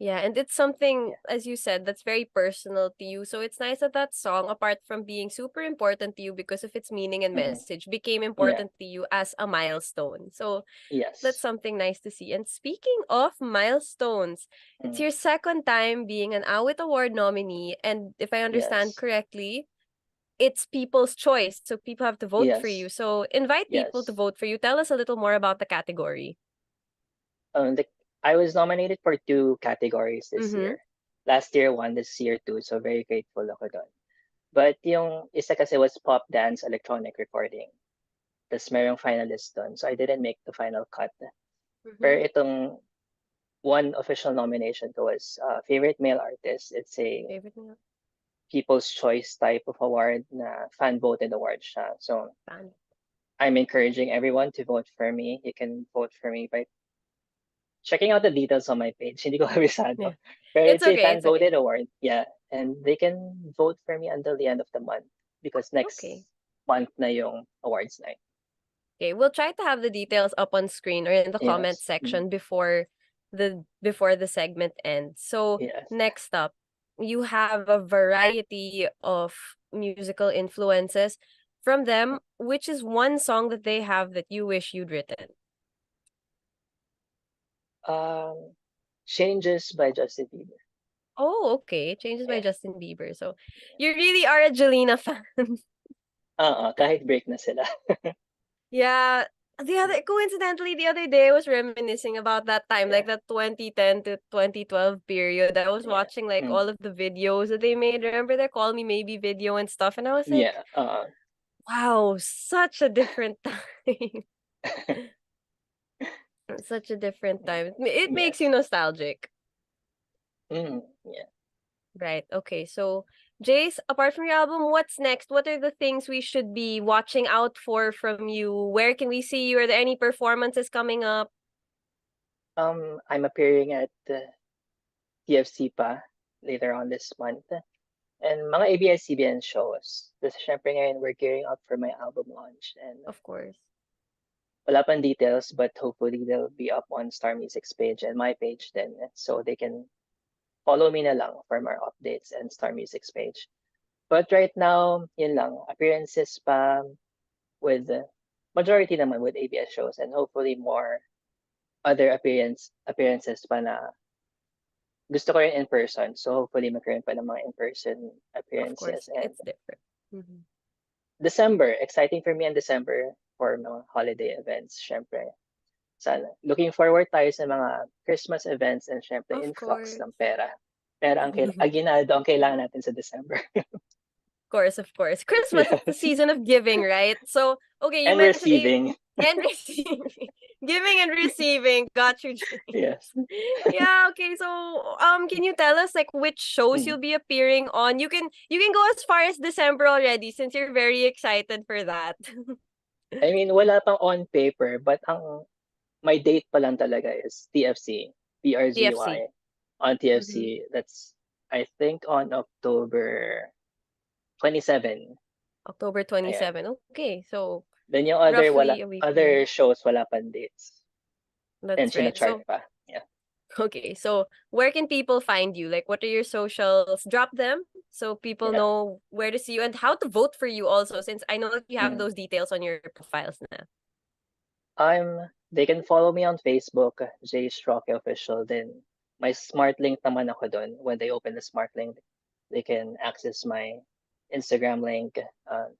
Yeah, and it's something, Yeah. as you said, that's very personal to you. So it's nice that that song, apart from being super important to you because of its meaning and Mm-mm. message, became Yeah. important to you as a milestone. So that's Yes. something nice to see. And speaking of milestones, it's Mm. your second time being an Awit Award nominee. And if I understand Yes. correctly, it's people's choice. So people have to vote for you. Yes. So invite people to Yes. vote for you. Tell us a little more about the category. The, I was nominated for 2 categories this Mm-hmm. year. Last year, 1, this year, 2. So, very grateful ako doon. But yung isa kasi was pop dance electronic recording. Tapos merong finalist doon. So, I didn't make the final cut. Pero Mm-hmm. itong one official nomination ko was favorite male artist. It's a Favorite meal? People's Choice type of award na fan-voted award siya. So, Fan. I'm encouraging everyone to vote for me. You can vote for me by checking out the details on my page. Hindi ko kabisado. Yeah. Pero It's it's a okay. It's okay. fan-voted award. Yeah. And they can vote for me until the end of the month because next Okay. month na yung awards night. Okay, we'll try to have the details up on screen or in the comment Yes. section before the segment ends. So Yes. next up, you have a variety of musical influences. From them, which is one song that they have that you wish you'd written? Changes by Justin Bieber. Oh, okay. Changes by Yeah. Justin Bieber. So you really are a Jelena fan. Kahit break na sila. Yeah. Coincidentally, the other day I was reminiscing about that time, Yeah. like that 2010 to 2012 period. I was Yeah. watching like all of the videos that they made. Remember their Call Me Maybe video and stuff, and I was like, Yeah. wow, such a different time. Such a different time. It makes you Yes. nostalgic. Yeah. Right. Okay. So, Jace, apart from your album, what's next? What are the things we should be watching out for from you? Where can we see you? Are there any performances coming up? I'm appearing at TFC pa later on this month. And mga ABS-CBN shows. Tapos syempre ngayon, we're gearing up for my album launch. And Of course. wala pang details, but hopefully they'll be up on Star Music's page and my page then. So they can follow me na lang for more updates and Star Music's page. But right now, yun lang. Appearances pa with, majority naman with ABS shows and hopefully more other appearances pa na gusto ko rin in person. So hopefully magkaroon pa ng mga in-person Of course. appearances and It's different. Mhm. December, exciting for me in December for mga holiday events, syempre. Sana. Looking forward tayo sa mga Christmas events and syempre Of influx course. ng pera. Pera aginaldo ang kailangan natin sa December. Of course. Christmas is the Yes. season of giving, right? So, okay, you And mentioned receiving. and receiving. Giving and receiving. Got you, Jace. Yes. Yeah, okay. So, can you tell us like which shows Mm. you'll be appearing on? You can go as far as December already since you're very excited for that. I mean, wala pang on paper, but my date pa lang talaga is TFC, TFC. PRGY. On Mm-hmm. TFC, that's, I think, on October 27. October Ayan. 27. Okay, so Then yung other, roughly a week from now. other shows, wala pang dates. And That's right. chart So, pa. Yeah. okay, so where can people find you? Like, what are your socials? Drop them so people Yeah. know where to see you and how to vote for you also, since I know that you have Mm. those details on your profiles now. They can follow me on Facebook, Jace Roque Official. Then my smart link naman ako doon. When they open the smart link, they can access my Instagram link,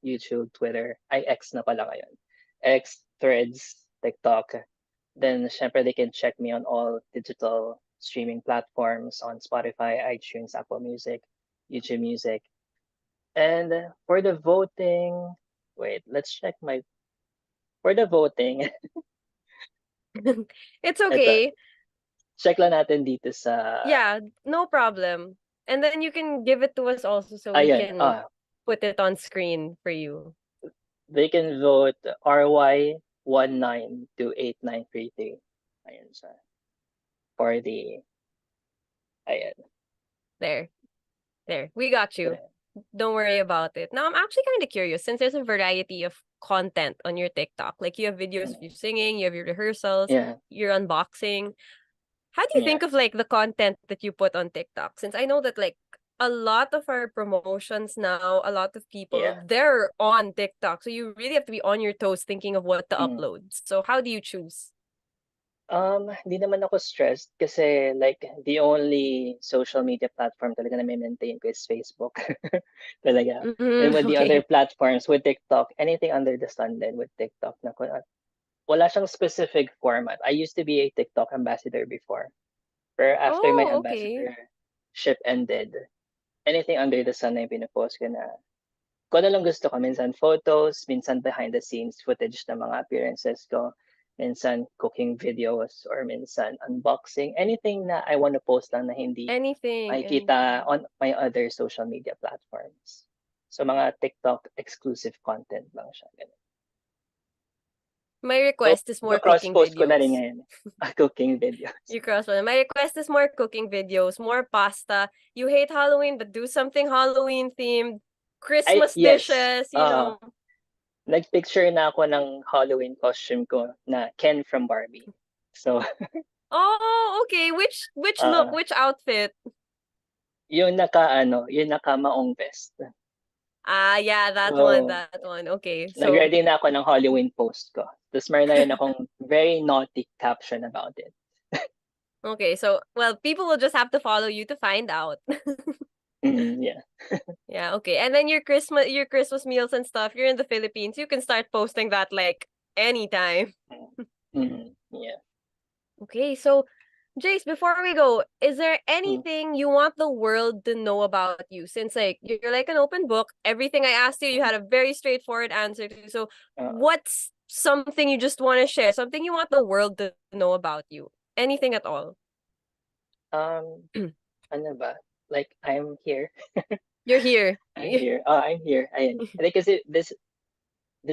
YouTube, Twitter. Ay, X na pala ngayon. X, Threads, TikTok. Then syempre they can check me on all digital streaming platforms on Spotify, iTunes, Apple Music, YouTube Music. And for the voting, wait, let's check for the voting. It's Ito, okay. check lang natin dito sa, Yeah, no problem. And then you can give it to us also so we ayun, can put it on screen for you. they can vote RY19 to 8933. Ayun siya. For the, ayun. There. We got you. There. Don't worry about it. Now, I'm actually kind of curious since there's a variety of content on your TikTok. Like you have videos of you singing, you have your rehearsals, Yeah, your unboxing. How do you yeah. think of like the content that you put on TikTok? Since I know that like a lot of our promotions now, a lot of people, Yeah. they're on TikTok. So you really have to be on your toes thinking of what to Mm. upload. So how do you choose? Hindi naman ako stressed kasi like the only social media platform talaga na may maintain ko is Facebook. Talaga. And with the other Okay. platforms, with TikTok, anything under the sun then with TikTok na wala siyang specific format. I used to be a TikTok ambassador before. Pero after my Oh, okay. ambassadorship ended, anything under the sun na yung pinupost ko na kung ano lang gusto ko. Minsan photos, minsan behind the scenes footage ng mga appearances ko, minsan cooking videos, or minsan unboxing. Anything na I want to post lang na hindi makikita Anything. on my other social media platforms. So mga TikTok exclusive content lang siya. Ganun. My request is more cooking Cross-post ko na rin videos. ngayon. Cooking videos. You cross one. My request is more cooking videos, more pasta. You hate Halloween, but do something Halloween themed. Christmas Yes. dishes, you know. Nag-picture na ako ng Halloween costume ko na Ken from Barbie. So, Oh, okay. Which look, which outfit? yung naka-maong vest. Ah, yeah, that So, one. Okay. So, nag-ready na ako ng Halloween post ko. Tapos meron na rin akong very naughty caption about it. okay. So, well, people will just have to follow you to find out. Yeah. Yeah, okay. And then your Christmas meals and stuff, you're in the Philippines, you can start posting that like anytime. Yeah. Okay, so Jace, before we go, is there Mm. anything you want the world to know about you? Since like you're like an open book, everything I asked you, you had a very straightforward answer to. So, what's something you just want to share? Something you want the world to know about you? Anything at all? Ano ba? Like, I'm here. You're here. I'm here. I'm here. Ayun. I think kasi this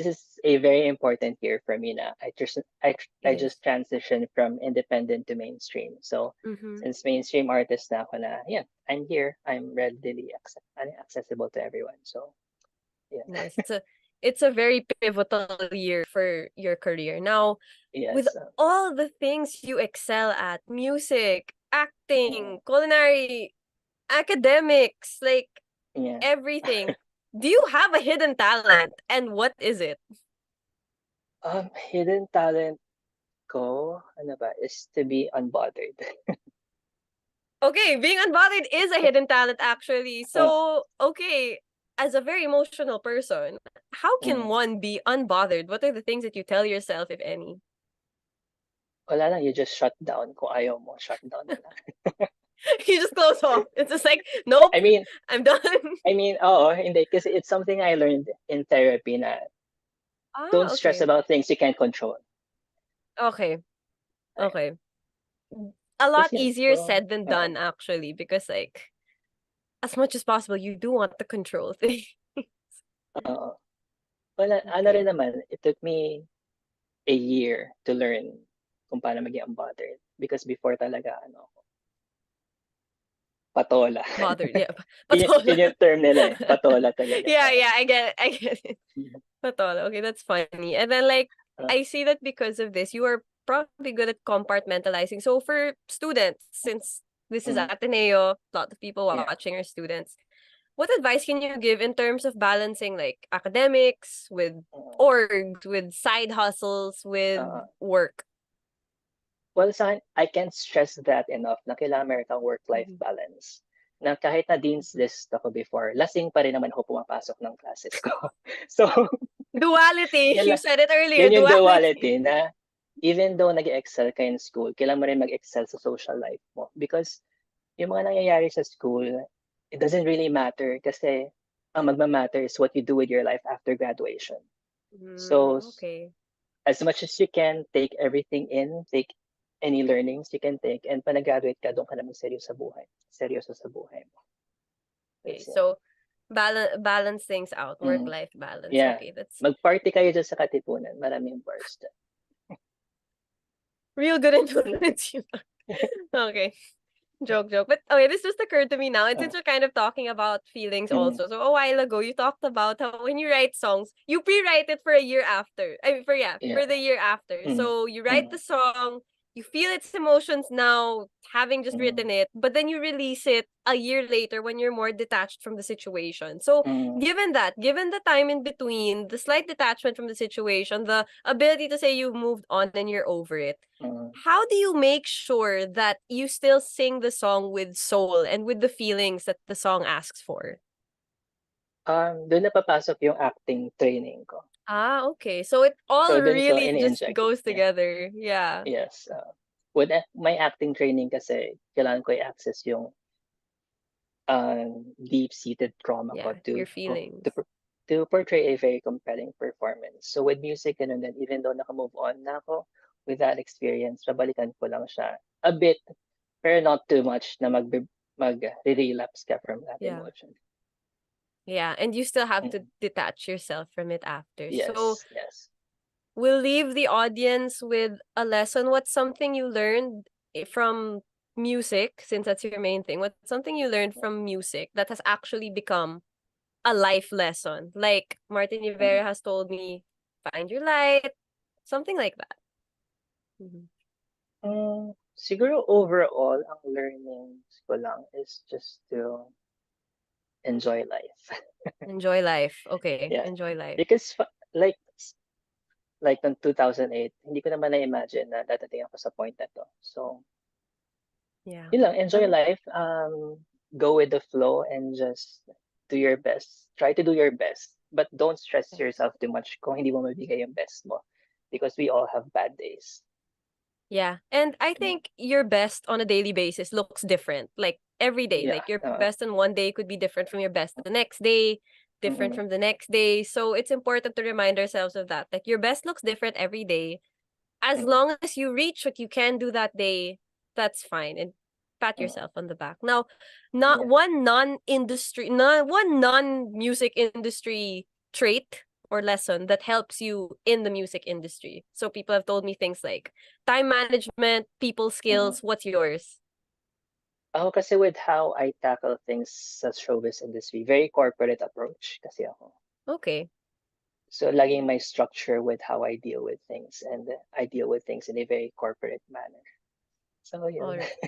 is a very important year for me na I It is. just transitioned from independent to mainstream. So Mm-hmm. since mainstream artist na ako na, yeah, I'm here. I'm readily accessible to everyone. So yeah. Nice. It's a very pivotal year for your career. Now, Yes. with all the things you excel at, music, acting, culinary, academics, like yeah. everything, do you have a hidden talent? And what is it? Hidden talent ko, ano ba, is to be unbothered. Okay, being unbothered is a hidden talent actually. So, okay, as a very emotional person, how can Mm. one be unbothered? What are the things that you tell yourself, if any? Wala lang, you just shut down. Kung ayaw mo, shut down na lang. You just close off. It's just like, nope, I mean, I'm done. oo, hindi. Kasi it's something I learned in therapy na don't stress Okay. about things you can't control. Okay. Ayun. Okay. A lot Tapos yun, easier so, said than done, actually, because like, as much as possible, you do want to control things. oo. Wala, ano Okay. rin naman, it took me a year to learn kung paano maging unbothered. Because before talaga, patola. Bothered. Yeah. Yun Patola. yung term nila eh. Patola talaga. Yeah, I get it. I get it. Patola. Okay, that's funny. And then like Uh, I see that because of this, you are probably good at compartmentalizing. So for students, since this is mm, Ateneo, a lot of people yeah. watching are students. What advice can you give in terms of balancing like academics with Mm, orgs, with side hustles, with uh, work? well, sa akin, I can't stress that enough na kailangan meron kang work-life Mhm. balance. Na kahit na dean's list ako before, lasing pa rin naman ako pumapasok ng classes ko. So, Duality. yun, You said it earlier. yun yung Duality. duality na even though nag-excel ka in school, kailangan mo rin mag-excel sa social life mo. Because yung mga nangyayari sa school, it doesn't really matter kasi ang magmamatter is what you do with your life after graduation. So, Okay. as much as you can, take everything in, take any learnings you can take, and pag nag-graduate ka, doon ka naman seryoso sa buhay. Seryoso sa buhay mo. Okay. That's it. So balance things out. Work Mm. life balance. Yeah. Okay, that's Mag-party kayo dyan sa Katipunan. Maraming bars dyan. real good influence you. Okay. Joke. But okay, this just occurred to me now. And Uh, since we're kind of talking about feelings mm, also, so a while ago you talked about how when you write songs, you pre-write it for a year after. I mean yeah. for the year after. Mm, So you write mm, the song, you feel its emotions now, having just mm, written it, but then you release it a year later when you're more detached from the situation. So mm, given the time in between, the slight detachment from the situation, the ability to say you've moved on and you're over it, mm. how do you make sure that you still sing the song with soul and with the feelings that the song asks for? Doon na papasok yung acting training ko. Okay. So it all So, doon ko really just ini-inject. goes Yeah. together. Yeah. Yes. With my acting training kasi, kailangan ko i-access yung deep-seated trauma ko Yeah. Your feelings. to portray a very compelling performance. So with music, ganun din, even though naka-move on na ako with that experience, babalikan ko lang siya a bit, pero not too much na mag-relapse ka from that Yeah. emotion. Yeah. And you still have to Mm. detach yourself from it after. So Yes. we'll leave the audience with a lesson. What's something you learned from music, since that's your main thing? What's something you learned from music that has actually become a life lesson? Like Martin Mm. Rivera has told me, find your light, something like that. Mhm. Siguro overall, ang learnings ko lang is just to enjoy life. Enjoy life. Okay, Yeah. enjoy life. Because like noong 2008, hindi ko naman na-imagine na dadating ako sa point na to. So, Yeah. yun lang, enjoy Um, life, go with the flow and just do your best. Try to do your best, but don't stress yourself too much kung hindi mo mabigay yung best mo because we all have bad days. yeah. And I Mm. think your best on a daily basis looks different. Like every day. Yeah. Like your best on one day could be different from your best the next day, different Mm-mm. from the next day. So it's important to remind ourselves of that. Like your best looks different every day. As Mm-mm. long as you reach what you can do that day, that's fine. And pat Mm-mm. yourself on the back. Now, not Yeah. one non-music industry trait or lesson that helps you in the music industry. So people have told me things like time management, people Mm-mm. skills. What's yours? Ako kasi with how I tackle things sa showbiz industry, very corporate approach kasi ako. Okay. So, laging may structure with how I deal with things and I deal with things in a very corporate manner. So, All yun. right.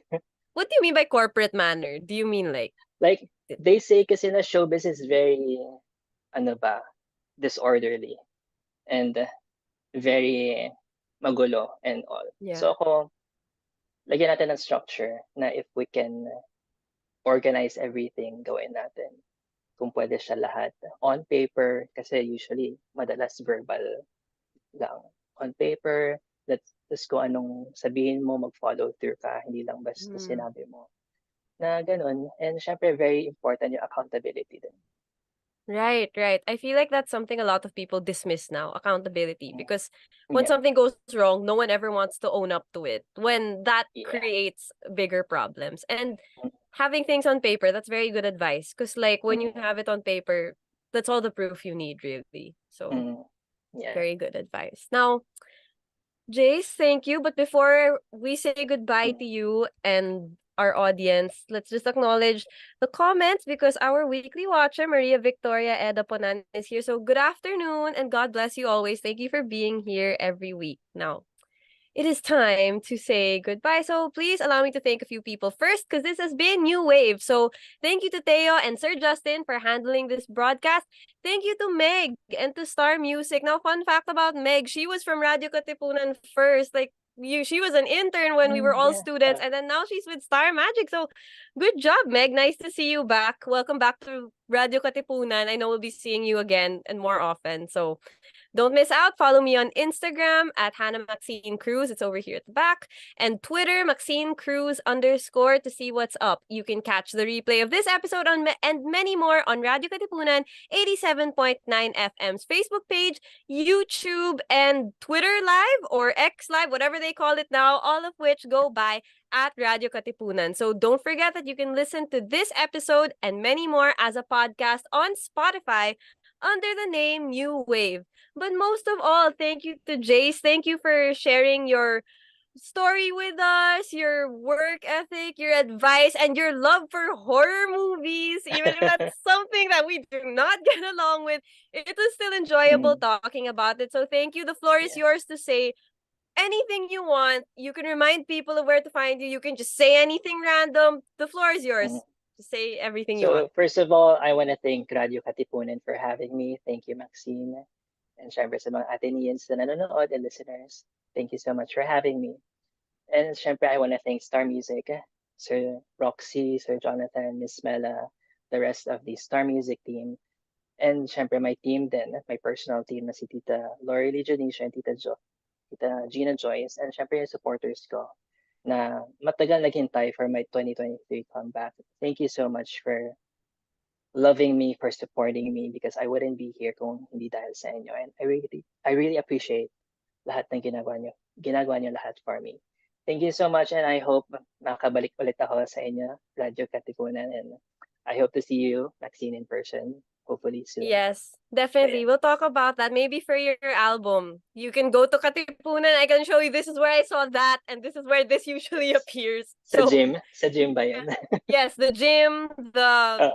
What do you mean by corporate manner? Do you mean like Like, they say kasi na showbiz is very, ano ba, disorderly and very magulo and all. yeah. So, ako, lagyan natin ng structure na if we can organize everything, gawin natin. kung pwede siya lahat on paper, kasi usually madalas verbal lang. On paper, that's kung anong sabihin mo, mag-follow through ka, hindi lang basta sinabi mo. Na ganun. And syempre, very important yung accountability din. Right, right. I feel like that's something a lot of people dismiss now, accountability, because when Yeah. something goes wrong, no one ever wants to own up to it. When that Yeah. creates bigger problems. And having things on paper, that's very good advice. Because like when you have it on paper, that's all the proof you need, really. So Yeah. very good advice. Now, Jace, thank you. But before we say goodbye to you and our audience, let's just acknowledge the comments because our weekly watcher, Maria Victoria Edaponan, is here. So good afternoon and God bless you always. Thank you for being here every week. Now, it is time to say goodbye. So please allow me to thank a few people first because this has been New Wave. So thank you to Teo and Sir Justin for handling this broadcast. Thank you to Meg and to Star Music. Now, fun fact about Meg, she was from Radyo Katipunan first. Like she was an intern when we were all students, and then now she's with Star Magic. So good job, Meg. Nice to see you back. Welcome back to Radyo Katipunan. I know we'll be seeing you again and more often. So don't miss out. Follow me on Instagram at Hannah Maxine Cruz. It's over here at the back. And Twitter, Maxine Cruz _ to see what's up. You can catch the replay of this episode and many more on Radyo Katipunan 87.9 FM's Facebook page, YouTube, and Twitter Live or X Live, whatever they call it now, all of which go by at Radyo Katipunan. So don't forget that you can listen to this episode and many more as a podcast on Spotify under the name New Wave. But most of all, thank you to Jace. Thank you for sharing your story with us, your work ethic, your advice, and your love for horror movies. Even if that's something that we do not get along with, it was still enjoyable talking about it. So thank you. The floor is yours to say anything you want. You can remind people of where to find you. You can just say anything random. The floor is yours. To say everything you want. So first of all, I want to thank Radyo Katipunan for having me. Thank you, Maxine. And syempre sa mga Athenians na nanonood and listeners, thank you so much for having me. And syempre, I want to thank Star Music, Sir Roxy, Sir Jonathan, Miss Mela, the rest of the Star Music team. And syempre, my team din, my personal team na si Tita Lori Legionisha and Tita Gina Joyce. And syempre, yung supporters ko na matagal naghintay for my 2023 comeback. Thank you so much for loving me, for supporting me, because I wouldn't be here kung hindi dahil sa inyo. And I really appreciate lahat ng ginagawa nyo. Ginagawa nyo lahat for me. Thank you so much, and I hope makabalik ulit ako sa inyo, Radyo Katipunan, and I hope to see you, Maxine, in person, hopefully soon. Yes, definitely. We'll talk about that. Maybe for your album, you can go to Katipunan. I can show you this is where I saw that, and this is where this usually appears. Sa gym ba yun? Yes, the gym, the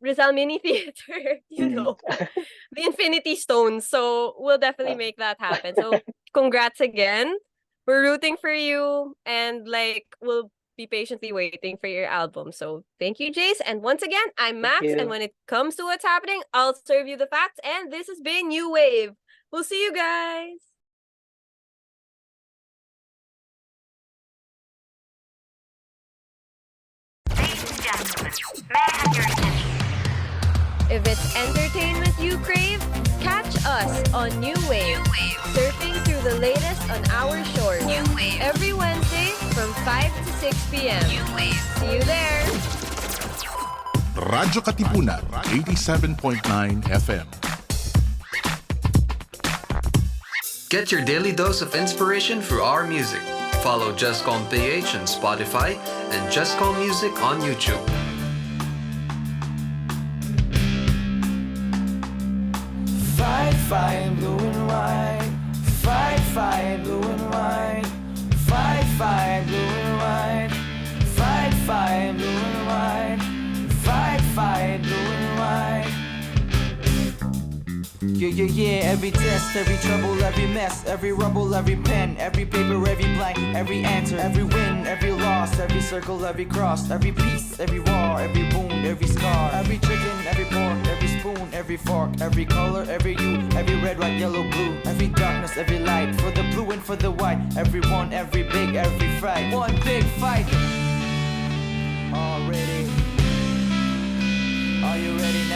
Rizal Mini Theater, the Infinity Stones. So we'll definitely make that happen. So congrats again. We're rooting for you, and we'll be patiently waiting for your album. So thank you, Jace. And once again, I'm Max, and when it comes to what's happening, I'll serve you the facts. And this has been New Wave. We'll see you guys. If it's entertainment you crave, catch us on New Wave, surfing through the latest on our shores. New Wave. Every Wednesday from 5 to 6 p.m. New Wave. See you there. Radyo Katipunan, 87.9 FM. Get your daily dose of inspiration through our music. Follow Just Calm PH on Spotify and Just Calm Music on YouTube. Fight, blue and white. Fight, blue and white. Fight, blue and white. Fight, blue and white. Fight, blue and white. Yeah, every test, every trouble, every mess, every rubble, every pen, every paper, every blank, every answer, every win, every loss, every circle, every cross, every piece, every war, every wound, every scar, every chicken, every pork, every spoon, every fork, every color, every hue, every red, white, yellow, blue, every darkness, every light, for the blue and for the white, every one, every big, every fight, one big fight. Already. Are you ready now?